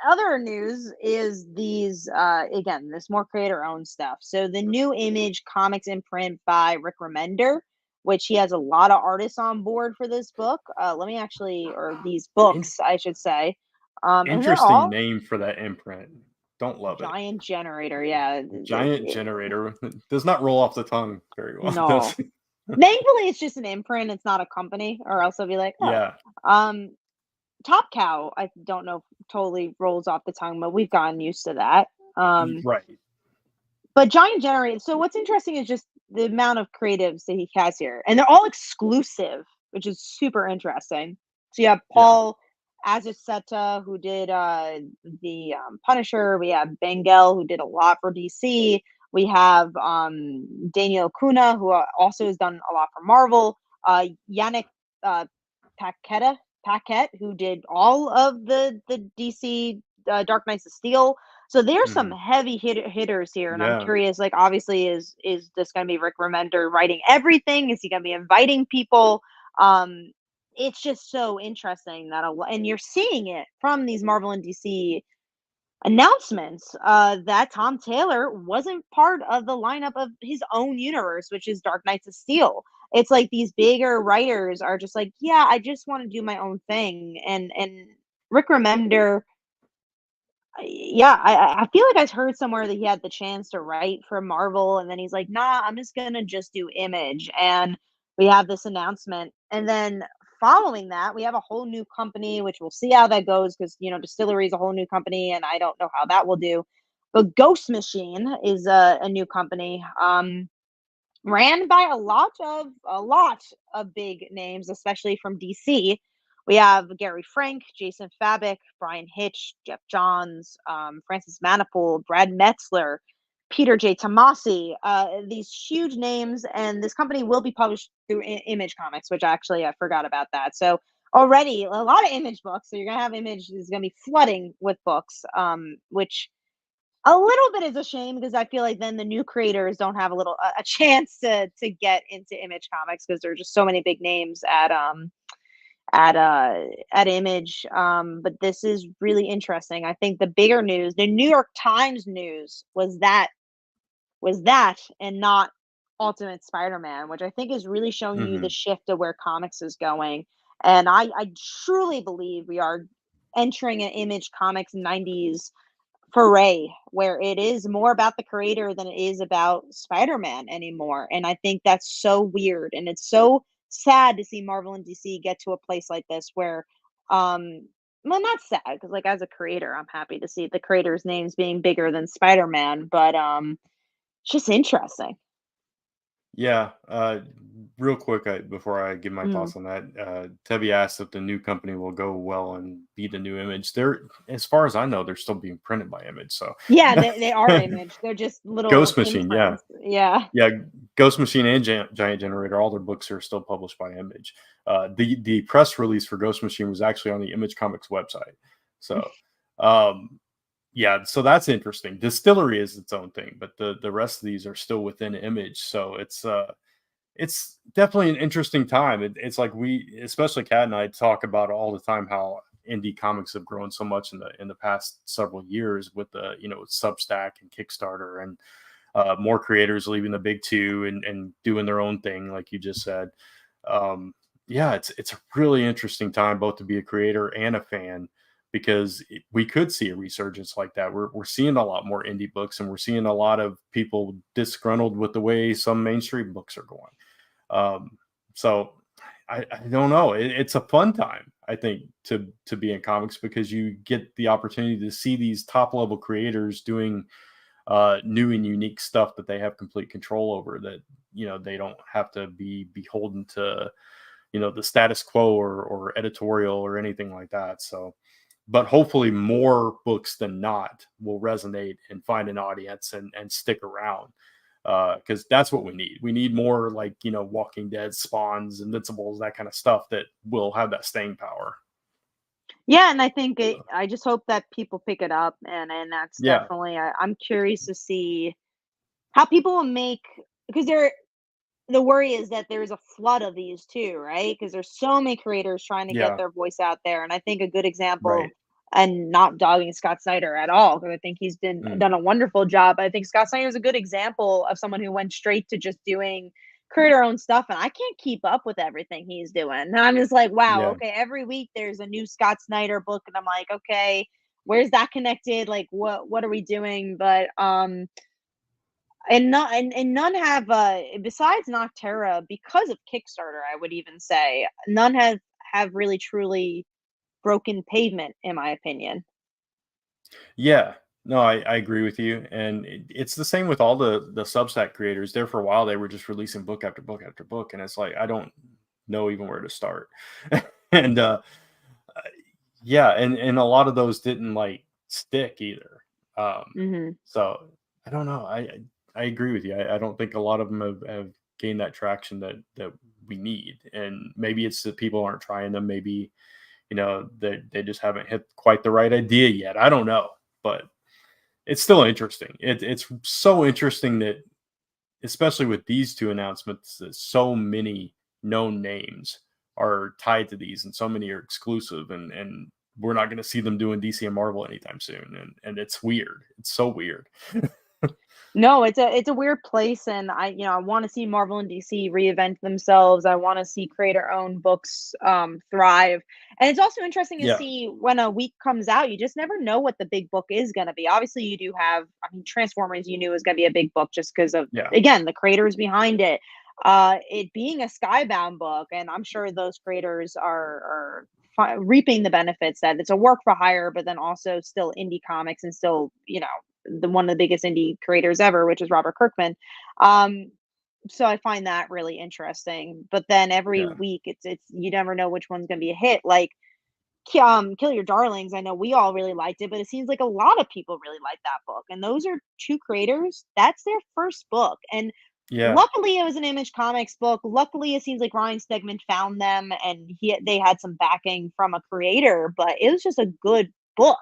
[SPEAKER 1] Other news is these again, this more creator-owned stuff. So the new Image Comics imprint by Rick Remender, which he has a lot of artists on board for this book. Let me actually, or these
[SPEAKER 2] In-
[SPEAKER 1] books, I should say. And they're
[SPEAKER 2] Interesting
[SPEAKER 1] all
[SPEAKER 2] name for that imprint. Don't love it.
[SPEAKER 1] Giant Generator. Yeah,
[SPEAKER 2] Giant generator. Does not roll off the tongue very well, does
[SPEAKER 1] no.
[SPEAKER 2] it?
[SPEAKER 1] Thankfully, it's just an imprint. It's not a company, or else I'll be like, oh.
[SPEAKER 2] Yeah.
[SPEAKER 1] Um, Top Cow, I don't know if totally rolls off the tongue, but we've gotten used to that.
[SPEAKER 2] Right.
[SPEAKER 1] But Giant Generator, so what's interesting is just the amount of creatives that he has here, and they're all exclusive, which is super interesting. So you have
[SPEAKER 2] Yeah.
[SPEAKER 1] Paul Azuceta, who did the Punisher. We have Bengal, who did a lot for DC. We have Daniel Kuna, who also has done a lot for Marvel. Yannick uh, Paquette, Paquette, who did all of the DC Dark Knights of Steel. So there's some
[SPEAKER 2] Mhm.
[SPEAKER 1] heavy hitters here, and I'm
[SPEAKER 2] Yeah.
[SPEAKER 1] curious. Like, obviously, is this going to be Rick Remender writing everything? Is he going to be inviting people? Um, it's just so interesting that and you're seeing it from these Marvel and DC announcements that Tom Taylor wasn't part of the lineup of his own universe, which is Dark Knights of Steel. It's like these bigger writers are just like, yeah, I just want to do my own thing. And Rick Remender, yeah, I feel like I heard somewhere that he had the chance to write for Marvel, and then he's like, nah, I'm just gonna just do Image. And we have this announcement, and then following that, we have a whole new company, which we'll see how that goes because Distillery is a whole new company, and I don't know how that will do. But Ghost Machine is a new company. Ran by a lot of big names, especially from DC. We have Gary Frank, Jason Fabik, Brian Hitch, Jeff Johns, Francis Manifold, Brad Metzler, Peter J. Tomasi. These huge names, and this company will be published through Image Comics, which actually I forgot about that. So already a lot of Image books. So you're gonna have Image is gonna be flooding with books, which a little bit is a shame because I feel like then the new creators don't have a chance to get into Image Comics because there are just so many big names at Image. But this is really interesting. I think the bigger news, the New York Times news, was that and not Ultimate Spider-Man, which I think is really showing you the
[SPEAKER 2] Hmm.
[SPEAKER 1] shift of where comics is going. And I truly believe we are entering an Image Comics 90s foray where it is more about the creator than it is about Spider-Man anymore. And I think that's so weird. And it's so sad to see Marvel and DC get to a place like this where well, not sad because like as a creator, I'm happy to see the creators' names being bigger than Spider-Man, but it's just interesting.
[SPEAKER 2] Yeah. Real quick, before I give my
[SPEAKER 1] Mm.
[SPEAKER 2] thoughts on that, Tebby asked if the new company will go well and be the new Image. They're, as far as I know, they're still being printed by Image. So,
[SPEAKER 1] Yeah, they are Image. They're just little
[SPEAKER 2] Ghost Machine, yeah,
[SPEAKER 1] imprints. Yeah.
[SPEAKER 2] yeah, Ghost Machine and Giant Generator, all their books are still published by Image. The press release for Ghost Machine was actually on the Image Comics website. So, um, yeah, so that's interesting. Distillery is its own thing, but the rest of these are still within Image. So it's definitely an interesting time. It's like we, especially Kat and I, talk about all the time how indie comics have grown so much in the past several years with the Substack and Kickstarter and more creators leaving the big two and doing their own thing, like you just said. Um, yeah, it's a really interesting time both to be a creator and a fan because we could see a resurgence like that. We're seeing a lot more indie books and we're seeing a lot of people disgruntled with the way some mainstream books are going. So I don't know. It's a fun time, I think, to be in comics because you get the opportunity to see these top level creators doing new and unique stuff that they have complete control over, that they don't have to be beholden to the status quo or editorial or anything like that. So but hopefully more books than not will resonate and find an audience and stick around, because that's what we need. We need more, like, Walking Dead, Spawns, Invincibles, that kind of stuff that will have that staying power.
[SPEAKER 1] Yeah, and I think I just hope that people pick it up, and that's
[SPEAKER 2] Yeah.
[SPEAKER 1] definitely I'm curious to see how people will make because the worry is that there's a flood of these too, right? Because there's so many creators trying to get
[SPEAKER 2] Yeah.
[SPEAKER 1] their voice out there, and I think a good example,
[SPEAKER 2] Right.
[SPEAKER 1] and not dogging Scott Snyder at all, because I think he's
[SPEAKER 2] Mm.
[SPEAKER 1] done a wonderful job. I think Scott Snyder is a good example of someone who went straight to just doing creator own stuff, and I can't keep up with everything he's doing. And I'm just like, wow,
[SPEAKER 2] Yeah.
[SPEAKER 1] okay, every week there's a new Scott Snyder book, and I'm like, okay, where's that connected? Like, what are we doing? But and none have besides Noctera, because of Kickstarter, I would even say none have really truly broken pavement, in my opinion.
[SPEAKER 2] Yeah. No, I agree with you. And it's the same with all the Substack creators. There for a while, they were just releasing book after book after book. And it's like, I don't know even where to start. And yeah, and a lot of those didn't like stick either.
[SPEAKER 1] Hmm.
[SPEAKER 2] So I don't know. I agree with you. I don't think a lot of them have gained that traction that we need. And maybe it's that people aren't trying them. Maybe they just haven't hit quite the right idea yet. I don't know, but it's still interesting. It's so interesting that, especially with these two announcements, that so many known names are tied to these, and so many are exclusive, and we're not going to see them doing DC and Marvel anytime soon, and it's weird. It's so weird.
[SPEAKER 1] No, it's a weird place, and I want to see Marvel and DC reinvent themselves. I want to see creator-owned books thrive, and it's also interesting to
[SPEAKER 2] Yeah,
[SPEAKER 1] see when a week comes out. You just never know what the big book is going to be. Obviously, you do have, I mean, Transformers. You knew was going to be a big book just because of,
[SPEAKER 2] yeah,
[SPEAKER 1] again, the creators behind it. It being a Skybound book, and I'm sure those creators are reaping the benefits that it's a work for hire, but then also still indie comics and still, the one of the biggest indie creators ever, which is Robert Kirkman. Um, so I find that really interesting. But then every
[SPEAKER 2] yeah.
[SPEAKER 1] week, it's you never know which one's going to be a hit. Like Kill Your Darlings, I know we all really liked it, but it seems like a lot of people really like that book. And those are two creators. That's their first book, and
[SPEAKER 2] Yeah.
[SPEAKER 1] luckily it was an Image Comics book. Luckily, it seems like Ryan Stegman found them, and they had some backing from a creator. But it was just a good book.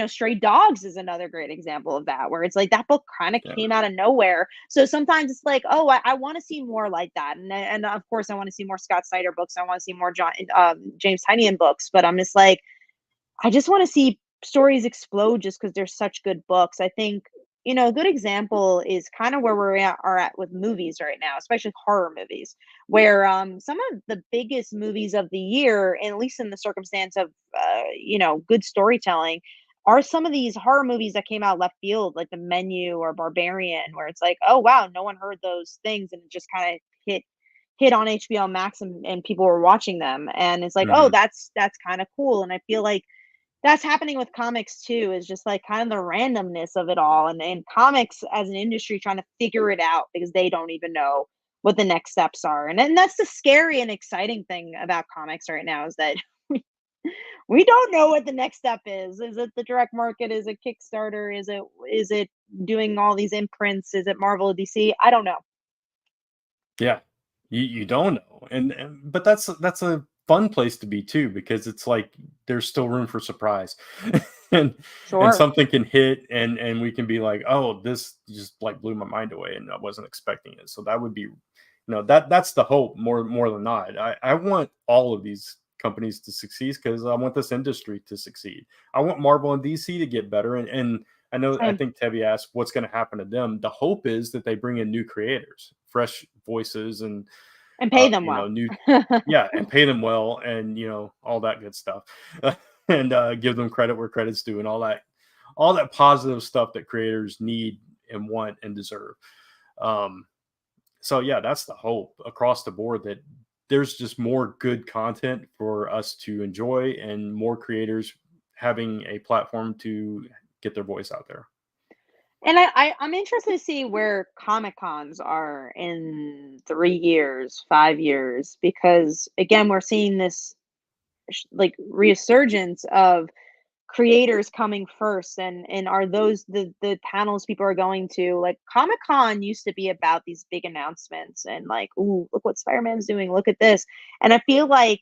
[SPEAKER 1] Stray Dogs is another great example of that, where it's like that book kind of
[SPEAKER 2] Yeah.
[SPEAKER 1] came out of nowhere. So sometimes it's like, oh, I want to see more like that, and of course I want to see more Scott Snyder books. I want to see more James Tynion books. But I'm just like, I just want to see stories explode just because they're such good books. I think, a good example is kind of where are at with movies right now, especially horror movies, where some of the biggest movies of the year, and at least in the circumstance of good storytelling, are some of these horror movies that came out left field, like The Menu or Barbarian, where it's like, oh wow, no one heard those things, and it just kind of hit on HBO Max, and people were watching them, and it's like, oh,
[SPEAKER 2] Hmm.
[SPEAKER 1] that's kind of cool. And I feel like that's happening with comics too, is just like kind of the randomness of it all, and comics as an industry trying to figure it out because they don't even know what the next steps are. And that's the scary and exciting thing about comics right now, is that we don't know what the next step is. Is it the direct market? Is it Kickstarter? Is it doing all these imprints? Is it Marvel or DC? I don't know.
[SPEAKER 2] Yeah. You don't know. But that's a fun place to be too, because it's like there's still room for surprise. and and
[SPEAKER 1] Sure.
[SPEAKER 2] something can hit, and we can be like, "Oh, this just like blew my mind away and I wasn't expecting it." So that would be, that's the hope more than not. I want all of these companies to succeed because I want this industry to succeed. I want Marvel and DC to get better, and I
[SPEAKER 1] Same.
[SPEAKER 2] think Tevi asked what's going to happen to them. The hope is that they bring in new creators, fresh voices, and
[SPEAKER 1] And pay them well.
[SPEAKER 2] new, yeah, and pay them well, and all that good stuff, and give them credit where credit's due, and all that positive stuff that creators need and want and deserve. Um, so yeah, that's the hope across the board, that there's just more good content for us to enjoy, and more creators having a platform to get their voice out there.
[SPEAKER 1] And I'm interested to see where Comic Cons are in 3 years, 5 years, because again, we're seeing this like resurgence of creators coming first, and are those the panels people are going to? Like Comic Con used to be about these big announcements and like, ooh, look what Spider-Man's doing, look at this. And I feel like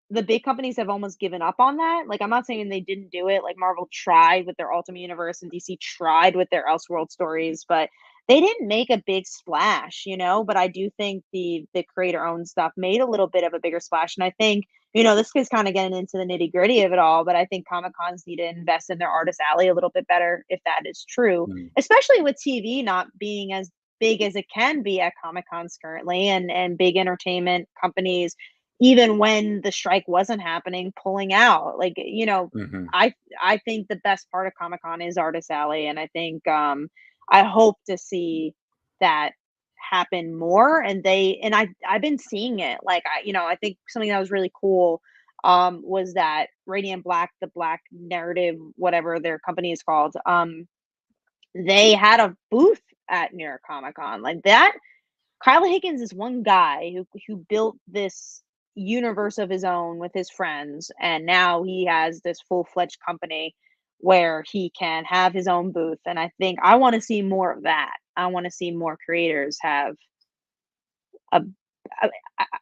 [SPEAKER 1] the big companies have almost given up on that. Like, I'm not saying they didn't do it. Like, Marvel tried with their Ultimate Universe, and DC tried with their Elseworld stories, but they didn't make a big splash. But I do think the creator-owned stuff made a little bit of a bigger splash, and I think this is kind of getting into the nitty-gritty of it all. But I think Comic Cons need to invest in their artist alley a little bit better, if that is true,
[SPEAKER 2] Mm.
[SPEAKER 1] especially with TV not being as big as it can be at Comic Cons currently, and big entertainment companies, even when the strike wasn't happening, pulling out. Like,
[SPEAKER 2] Mhm.
[SPEAKER 1] I think the best part of Comic Con is Artist Alley, and I think I hope to see that happen more. And I've been seeing it. Like, I think something that was really cool was that Radiant Black, the Black Narrative, whatever their company is called, they had a booth at New York Comic Con. Like that, Kyle Higgins is one guy who built this universe of his own with his friends, and now he has this full-fledged company where he can have his own booth. And I think I want to see more of that. I want to see more creators have a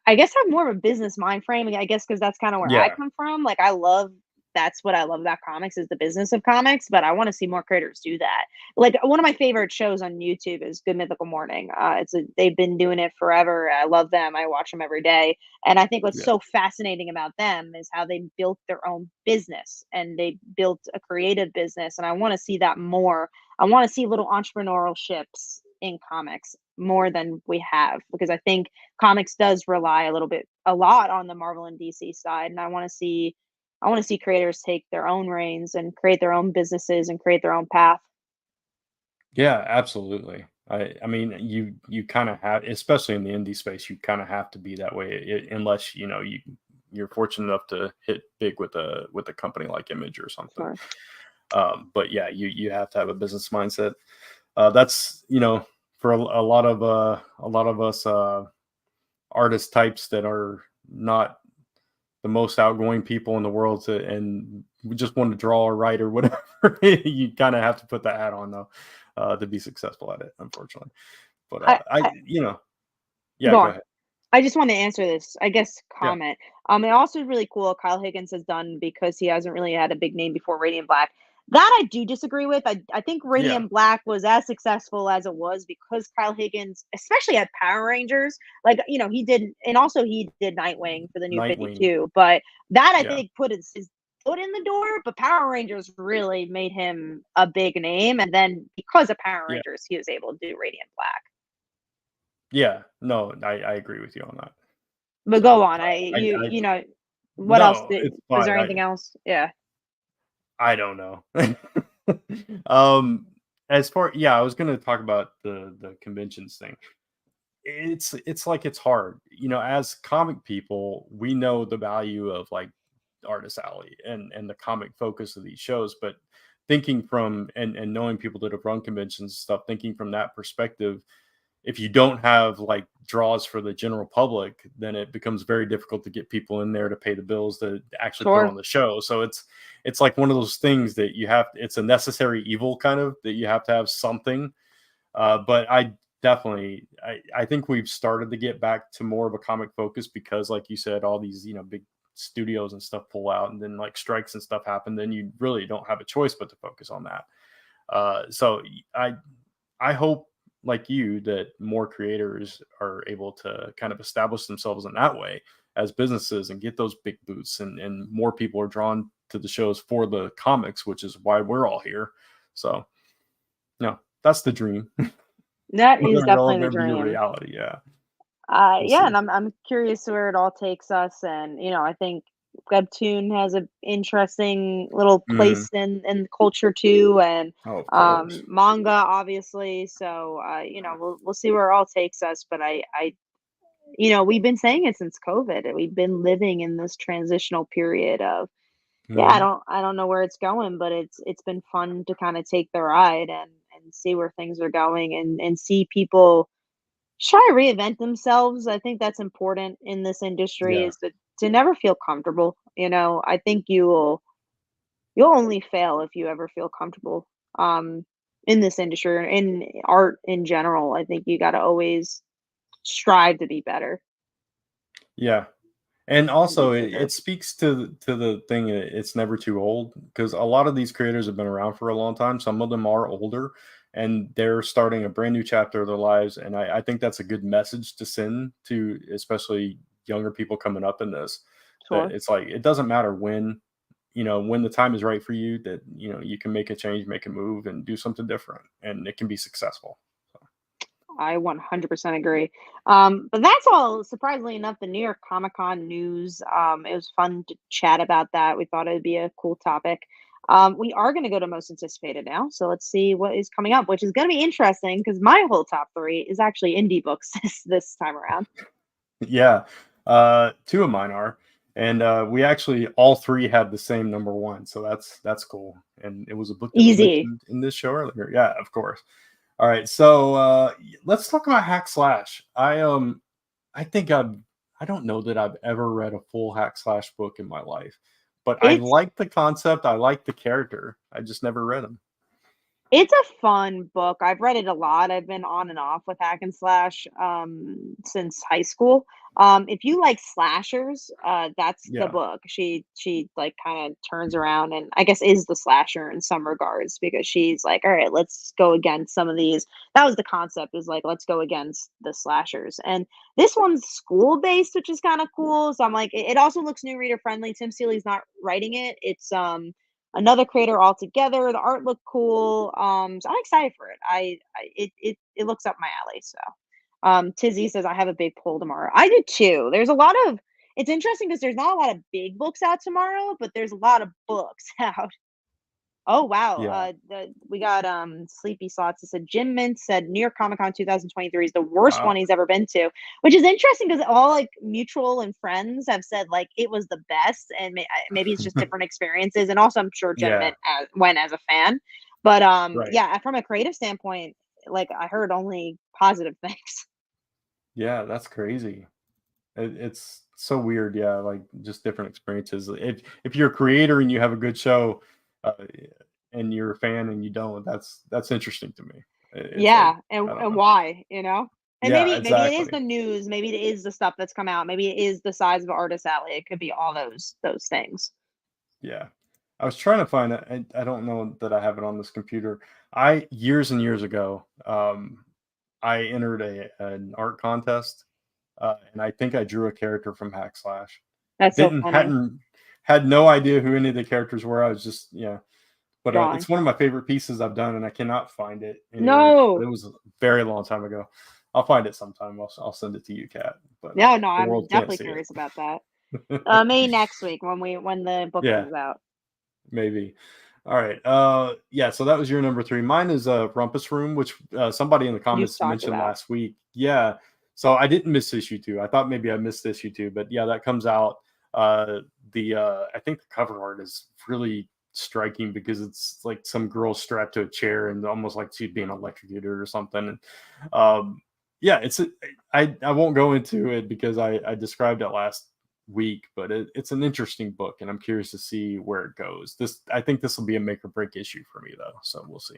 [SPEAKER 1] I guess have more of a business mind frame. I guess because that's kind of where I
[SPEAKER 2] Yeah.
[SPEAKER 1] come from. Like, I love that's what I love about comics is the business of comics, but I want to see more creators do that. Like one of my favorite shows on YouTube is Good Mythical Morning. They've been doing it forever. I love them. I watch them every day. And I think what's
[SPEAKER 2] Yeah.
[SPEAKER 1] so fascinating about them is how they built their own business and they built a creative business. And I want to see that more. I want to see little entrepreneurial ships in comics more than we have, because I think comics does rely a lot on the Marvel and DC side. And I want to see creators take their own reins and create their own businesses and create their own path.
[SPEAKER 2] Yeah, absolutely. I mean, you kind of have, especially in the indie space, you kind of have to be that way, unless you're fortunate enough to hit big with a company like Image or something.
[SPEAKER 1] Sure.
[SPEAKER 2] But yeah, you have to have a business mindset. That's for a lot of us artist types that are not the most outgoing people in the world, and we just want to draw or write or whatever. You kind of have to put that hat on though, to be successful at it, unfortunately. But yeah,
[SPEAKER 1] Go
[SPEAKER 2] go
[SPEAKER 1] on.
[SPEAKER 2] ahead.
[SPEAKER 1] I just want to answer this, I guess,
[SPEAKER 2] Yeah,
[SPEAKER 1] comment. It also is really cool Kyle Higgins has done because he hasn't really had a big name before Radiant Black. That I do disagree with. I think
[SPEAKER 2] yeah,
[SPEAKER 1] Radiant Black was as successful as it was because Kyle Higgins, especially at Power Rangers, like, he did, and also he did Nightwing for the New
[SPEAKER 2] Nightwing.
[SPEAKER 1] 52. But that I
[SPEAKER 2] Yeah,
[SPEAKER 1] think put his foot in the door. But Power Rangers really made him a big name. And then because of Power
[SPEAKER 2] yeah,
[SPEAKER 1] Rangers, he was able to do Radiant Black.
[SPEAKER 2] yeah. No, I agree with you on that.
[SPEAKER 1] But go
[SPEAKER 2] So
[SPEAKER 1] on.
[SPEAKER 2] I
[SPEAKER 1] What else
[SPEAKER 2] no, it's
[SPEAKER 1] was there
[SPEAKER 2] fine.
[SPEAKER 1] anything else? Yeah.
[SPEAKER 2] I don't know. As far, yeah, I was going to talk about the conventions thing. It's like it's hard, as comic people, we know the value of like Artist Alley and the comic focus of these shows, but thinking from and knowing people that have run conventions and stuff, thinking from that perspective, if you don't have like draws for the general public, then it becomes very difficult to get people in there to pay the bills to actually put
[SPEAKER 1] Sure.
[SPEAKER 2] on the show. So it's like one of those things that it's a necessary evil kind of, that you have to have something. But I think we've started to get back to more of a comic focus because, like you said, all these big studios and stuff pull out, and then like strikes and stuff happen. Then you really don't have a choice but to focus on that. So I hope, like you, that more creators are able to kind of establish themselves in that way as businesses and get those big booths, and more people are drawn to the shows for the comics, which is why we're all here. So, that's the dream.
[SPEAKER 1] That is
[SPEAKER 2] Whether it'll
[SPEAKER 1] definitely the
[SPEAKER 2] ever be a
[SPEAKER 1] dream.
[SPEAKER 2] reality, yeah, we'll
[SPEAKER 1] Yeah,
[SPEAKER 2] see.
[SPEAKER 1] and I'm curious where it all takes us. And I think Webtoon has an interesting little
[SPEAKER 2] Mm.
[SPEAKER 1] place in the culture too, and
[SPEAKER 2] Oh, of course.
[SPEAKER 1] manga obviously. So we'll see where it all takes us. But we've been saying it since COVID. We've been living in this transitional period of, yeah,
[SPEAKER 2] Mhm.
[SPEAKER 1] I don't know where it's going, but it's been fun to kind of take the ride and see where things are going, and see people try to reinvent themselves. I think that's important in this industry,
[SPEAKER 2] Yeah,
[SPEAKER 1] is to never feel comfortable. I think you'll only fail if you ever feel comfortable. Um, in this industry or in art in general, I think you got to always strive to be better.
[SPEAKER 2] yeah. And also,
[SPEAKER 1] Be
[SPEAKER 2] it
[SPEAKER 1] bigger.
[SPEAKER 2] speaks to the thing that it's never too old, because a lot of these creators have been around for a long time. Some of them are older, and they're starting a brand new chapter of their lives. And I think that's a good message to send to especially younger people coming up in this. That
[SPEAKER 1] Sure.
[SPEAKER 2] it's like it doesn't matter when the time is right for you, that you can make a change, make a move, and do something different, and it can be successful. So,
[SPEAKER 1] I 100% agree. But that's all. Surprisingly enough, the New York Comic Con news. It was fun to chat about that. We thought it'd be a cool topic. We are going to go to most anticipated now. So let's see what is coming up, which is going to be interesting because my whole top three is actually indie books this time around.
[SPEAKER 2] yeah, two of mine are, and we actually all three had the same number one, so that's cool. And it was a book that was
[SPEAKER 1] Easy.
[SPEAKER 2] mentioned in this show earlier. Yeah, of course. All right, so let's talk about hack slash. I think I don't know that I've ever read a full hack slash book in my life, but I
[SPEAKER 1] It's
[SPEAKER 2] like the concept. I like the character. I just never read them.
[SPEAKER 1] It's a fun book. I've read it a lot. I've been on and off with hack and slash since high school. If you like slashers, that's the
[SPEAKER 2] Yeah.
[SPEAKER 1] book. She like kind of turns around and I guess is the slasher in some regards because she's like, all right, let's go against some of these. That was the concept, is like let's go against the slashers. And this one's school based, which is kind of cool. So I'm like, it also looks new reader friendly. Tim Seeley's not writing it. It's another creator altogether. The art looked cool. So I'm excited for it. It looks up my alley. So Tizzy says I have a big pull tomorrow. I did too. There's a lot of it's interesting because there's not a lot of big books out tomorrow, but there's a lot of books out. Oh wow.
[SPEAKER 2] Yeah.
[SPEAKER 1] We got Sleepy Slots. It said Jim Mintz said New York Comic Con 2023 is the worst one
[SPEAKER 2] Wow.
[SPEAKER 1] he's ever been to, which is interesting because all like mutual and friends have said like it was the best, and maybe it's just different experiences. And also, I'm sure Jim
[SPEAKER 2] Yeah.
[SPEAKER 1] Mint went as a fan, but
[SPEAKER 2] Right.
[SPEAKER 1] yeah, from a creative standpoint, like I heard only positive things.
[SPEAKER 2] Yeah, that's crazy. It's so weird. Yeah, like just different experiences. If you're a creator and you have a good show, uh, and you're a fan and you don't, that's interesting to me. It's like
[SPEAKER 1] Yeah, and
[SPEAKER 2] I don't
[SPEAKER 1] and
[SPEAKER 2] know.
[SPEAKER 1] why, you know? And
[SPEAKER 2] Yeah,
[SPEAKER 1] maybe it is
[SPEAKER 2] exactly.
[SPEAKER 1] the news, maybe it is the stuff that's come out, maybe it is the size of Artist Alley. It could be all those things.
[SPEAKER 2] Yeah. I was trying to find it. I don't know that I have it on this computer. I years and years ago, I entered an art contest, and I think I drew a character from Hack Slash.
[SPEAKER 1] That's so
[SPEAKER 2] Didn't
[SPEAKER 1] funny.
[SPEAKER 2] hadn't had no idea who any of the characters were. I was just yeah, but
[SPEAKER 1] Drawing.
[SPEAKER 2] it's one of my favorite pieces I've done, and I cannot find it anywhere. But
[SPEAKER 1] No.
[SPEAKER 2] it was a very long time ago. I'll find it sometime. I'll send it to you, Kat. But
[SPEAKER 1] No, no,
[SPEAKER 2] the
[SPEAKER 1] I'm
[SPEAKER 2] world can't
[SPEAKER 1] definitely
[SPEAKER 2] see
[SPEAKER 1] curious about that.
[SPEAKER 2] it.
[SPEAKER 1] Maybe next week when the book
[SPEAKER 2] Yeah.
[SPEAKER 1] comes out.
[SPEAKER 2] Maybe. All right. Yeah, so that was your number three. Mine is Rumpus Room, which somebody in the
[SPEAKER 1] You've
[SPEAKER 2] comments
[SPEAKER 1] talked
[SPEAKER 2] mentioned
[SPEAKER 1] about.
[SPEAKER 2] last week. Yeah. So I didn't miss issue two. I thought maybe I missed issue two, but yeah, that comes out. The I think the cover art is really striking because it's like some girl strapped to a chair and almost like she's being electrocuted or something. And yeah, I won't go into it because I described it last week, but it's an interesting book, and I'm curious to see where it goes. I think this will be a make or break issue for me, though, so we'll see.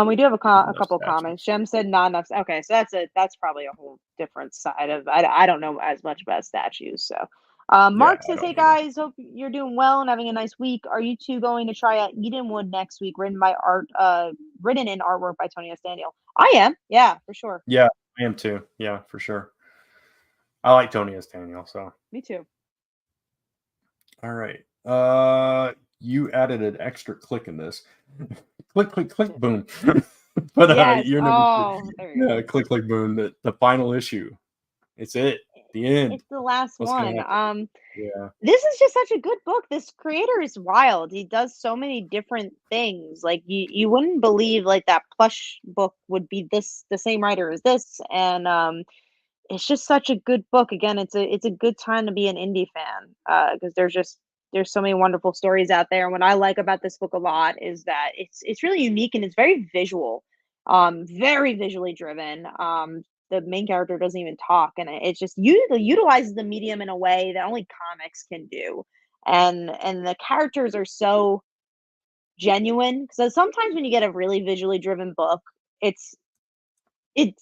[SPEAKER 1] We do have a
[SPEAKER 2] Enough
[SPEAKER 1] couple comments.
[SPEAKER 2] statues.
[SPEAKER 1] Jem said not enough. Okay, so that's probably a whole different side of. I don't know as much about statues. So,
[SPEAKER 2] Yeah,
[SPEAKER 1] Mark
[SPEAKER 2] I
[SPEAKER 1] says, "Hey
[SPEAKER 2] don't either.
[SPEAKER 1] guys, hope you're doing well and having a nice week. Are you two going to try out Edenwood next week? Written in artwork by Tony S. Daniel. I am. Yeah, for sure.
[SPEAKER 2] Yeah, I am too. Yeah, for sure. I like Tony S. Daniel. So,
[SPEAKER 1] Me too.
[SPEAKER 2] all right. You added an extra click in this. Click, click, click, boom. But
[SPEAKER 1] Yes.
[SPEAKER 2] you're number two.
[SPEAKER 1] Oh, there you
[SPEAKER 2] Yeah,
[SPEAKER 1] go.
[SPEAKER 2] click, click, boom. The final issue. It's it. The end.
[SPEAKER 1] It's the last
[SPEAKER 2] What's gonna
[SPEAKER 1] one.
[SPEAKER 2] happen? Yeah.
[SPEAKER 1] This is just such a good book. This creator is wild. He does so many different things. Like you wouldn't believe like that plush book would be the same writer as this. And it's just such a good book. Again, it's a good time to be an indie fan. Because there's so many wonderful stories out there. And what I like about this book a lot is that it's really unique and it's very visual. Very visually driven. The main character doesn't even talk, and it's just utilizes the medium in a way that only comics can do. And the characters are so genuine because sometimes when you get a really visually driven book, it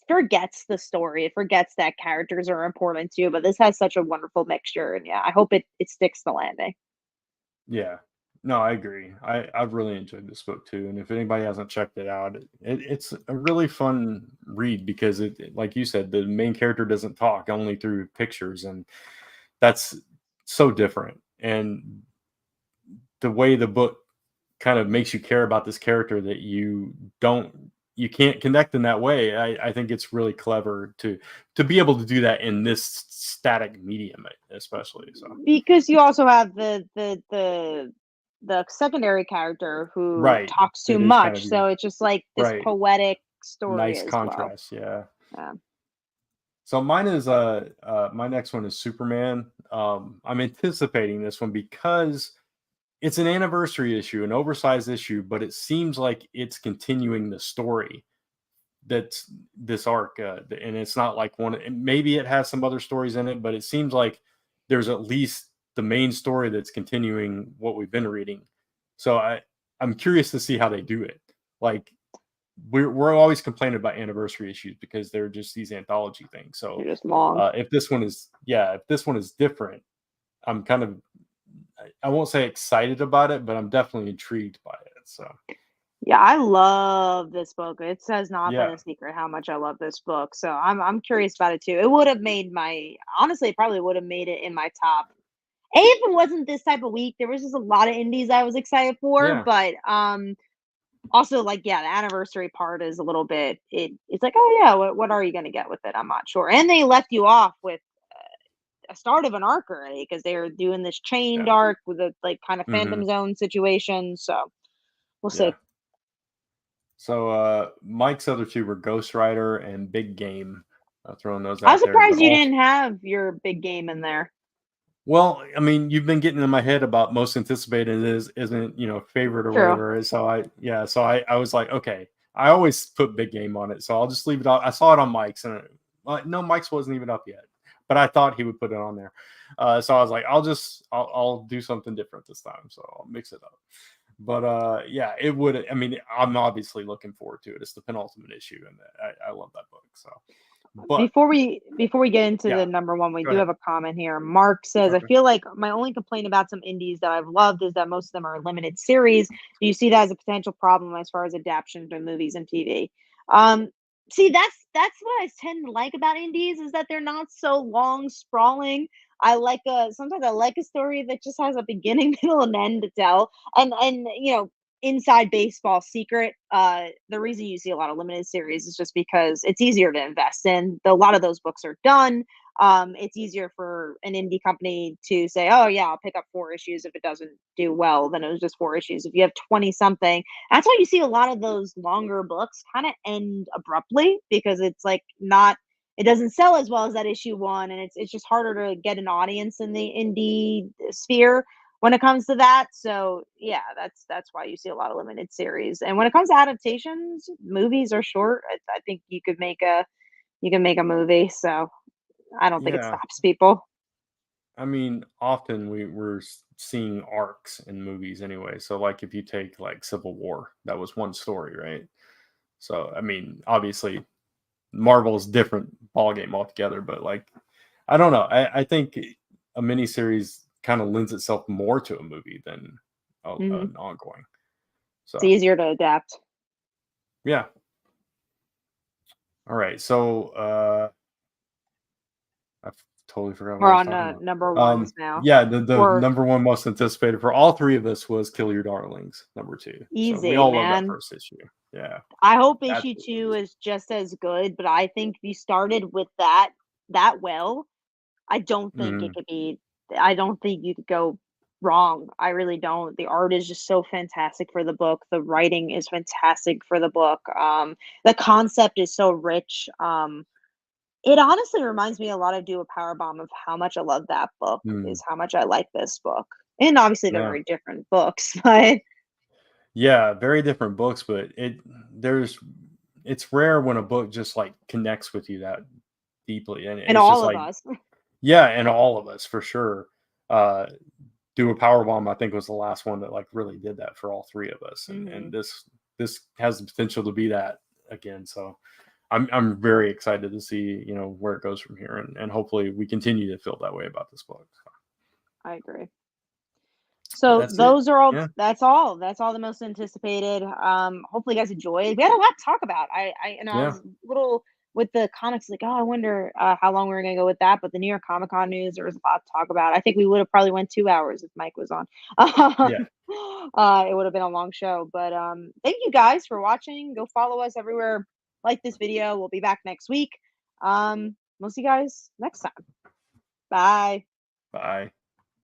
[SPEAKER 1] forgets the story, it forgets that characters are important too. But this has such a wonderful mixture, and yeah, I hope it sticks the landing.
[SPEAKER 2] Yeah. No, I agree. I've really enjoyed this book too. And if anybody hasn't checked it out, it's a really fun read because like you said, the main character doesn't talk only through pictures, and that's so different. And the way the book kind of makes you care about this character that you can't connect in that way. I think it's really clever to be able to do that in this static medium, especially. So
[SPEAKER 1] Because you also have the secondary character who
[SPEAKER 2] right,
[SPEAKER 1] talks too
[SPEAKER 2] it is kind
[SPEAKER 1] much,
[SPEAKER 2] of
[SPEAKER 1] so it's just like this
[SPEAKER 2] right.
[SPEAKER 1] poetic story
[SPEAKER 2] Nice
[SPEAKER 1] as well.
[SPEAKER 2] contrast, yeah.
[SPEAKER 1] Yeah.
[SPEAKER 2] So mine is my next one is Superman. I'm anticipating this one because it's an anniversary issue, an oversized issue, but it seems like it's continuing the story that's this arc, and it's not like one. Maybe it has some other stories in it, but it seems like there's at least the main story that's continuing what we've been reading. So I'm curious to see how they do it. like we're always complaining about anniversary issues because they're just these anthology things. So
[SPEAKER 1] They're just long.
[SPEAKER 2] if this one is different, I'm kind of, I won't say excited about it, but I'm definitely intrigued by it. So
[SPEAKER 1] Yeah, I love this book. It has not been
[SPEAKER 2] yeah,
[SPEAKER 1] a secret how much I love this book. So I'm curious about it too. It would have made my honestly, it probably would have made it in my top. If it wasn't this type of week, there was just a lot of indies I was excited for,
[SPEAKER 2] yeah,
[SPEAKER 1] but also like yeah, the anniversary part is a little bit it's like, oh yeah, what are you gonna get with it? I'm not sure. And they left you off with a start of an arc already because they were doing this chained
[SPEAKER 2] yeah,
[SPEAKER 1] arc with a like kind of
[SPEAKER 2] hmm
[SPEAKER 1] Phantom Zone situation. So we'll see.
[SPEAKER 2] yeah. So Mike's other two were Ghost Rider and Big Game. Throwing those
[SPEAKER 1] I was
[SPEAKER 2] out there, but
[SPEAKER 1] surprised you
[SPEAKER 2] all
[SPEAKER 1] didn't have your big game in there.
[SPEAKER 2] well, I mean, you've been getting in my head about most anticipated isn't favorite or
[SPEAKER 1] True.
[SPEAKER 2] whatever. So I was like, okay, I always put Big Game on it, so I'll just leave it out. I saw it on Mike's, and no, Mike's wasn't even up yet, but I thought he would put it on there. So I was like, I'll do something different this time, so I'll mix it up. But yeah, it would. I mean, I'm obviously looking forward to it. It's the penultimate issue, and I love that book. So, but
[SPEAKER 1] Before we get into
[SPEAKER 2] yeah,
[SPEAKER 1] the number one, we
[SPEAKER 2] go
[SPEAKER 1] do
[SPEAKER 2] ahead.
[SPEAKER 1] have a comment here. Mark says, I
[SPEAKER 2] Okay.
[SPEAKER 1] feel like my only complaint about some indies that I've loved is that most of them are limited series. Do you see that as a potential problem as far as adaptation to movies and TV? Um, see, that's what I tend to like about indies is that they're not so long, sprawling. I like sometimes I like a story that just has a beginning, middle, and end to tell. And inside baseball secret, the reason you see a lot of limited series is just because it's easier to invest in. A lot of those books are done. It's easier for an indie company to say, oh yeah, I'll pick up 4 issues if it doesn't do well, then it was just 4 issues. If you have 20 something, that's why you see a lot of those longer books kind of end abruptly because it's like not it doesn't sell as well as that issue one, and it's just harder to get an audience in the indie sphere when it comes to that. So yeah, that's why you see a lot of limited series. And when it comes to adaptations, movies are short. I think you can make a movie. So I don't think it
[SPEAKER 2] Yeah,
[SPEAKER 1] stops people.
[SPEAKER 2] I mean, often we're seeing arcs in movies anyway. So, like, if you take like Civil War, that was one story, right? So, I mean, obviously, Marvel is different ballgame altogether. But like, I don't know. I think a miniseries kind of lends itself more to a movie than
[SPEAKER 1] Hmm.
[SPEAKER 2] an ongoing.
[SPEAKER 1] It's
[SPEAKER 2] So,
[SPEAKER 1] easier to adapt.
[SPEAKER 2] yeah. All right. So, I totally forgot what I
[SPEAKER 1] We're
[SPEAKER 2] was
[SPEAKER 1] on
[SPEAKER 2] talking about.
[SPEAKER 1] number ones now.
[SPEAKER 2] Yeah, the
[SPEAKER 1] Or
[SPEAKER 2] number one most anticipated for all three of us was Kill Your Darlings, number two. So we
[SPEAKER 1] easy,
[SPEAKER 2] all love that
[SPEAKER 1] man.
[SPEAKER 2] first issue. Yeah,
[SPEAKER 1] I hope issue
[SPEAKER 2] absolutely
[SPEAKER 1] two
[SPEAKER 2] easy.
[SPEAKER 1] is just as good, but I think if you started with that well, I don't think it
[SPEAKER 2] Mhm.
[SPEAKER 1] could be I don't think you could go wrong. I really don't. The art is just so fantastic for the book. The writing is fantastic for the book. The concept is so rich. It honestly reminds me a lot of Do a Powerbomb of how much I love that book,
[SPEAKER 2] Mm,
[SPEAKER 1] is how much I like this book. And obviously they're
[SPEAKER 2] yeah,
[SPEAKER 1] very different books, but
[SPEAKER 2] yeah, very different books, but there's it's rare when a book just like connects with you that deeply, and
[SPEAKER 1] and
[SPEAKER 2] it's just
[SPEAKER 1] all of
[SPEAKER 2] like
[SPEAKER 1] us.
[SPEAKER 2] yeah, and all of us for sure. Uh, Do a Power Bomb, I think was the last one that like really did that for all three of us, and
[SPEAKER 1] Mhm.
[SPEAKER 2] this has the potential to be that again. So I'm very excited to see where it goes from here, and hopefully we continue to feel that way about this book. So,
[SPEAKER 1] I agree.
[SPEAKER 2] but
[SPEAKER 1] So
[SPEAKER 2] that's it.
[SPEAKER 1] those are all
[SPEAKER 2] Yeah,
[SPEAKER 1] that's all the most anticipated. Hopefully you guys enjoyed. We had a lot to talk about. I
[SPEAKER 2] yeah,
[SPEAKER 1] was a little with the comics like, oh, I wonder how long we were gonna go with that. But the New York Comic Con news, there was a lot to talk about. I think we would have probably went 2 hours if Mike was on.
[SPEAKER 2] yeah.
[SPEAKER 1] It would have been a long show. But thank you guys for watching. Go follow us everywhere. Like this video. We'll be back next week. We'll see you guys next time. Bye.
[SPEAKER 2] Bye.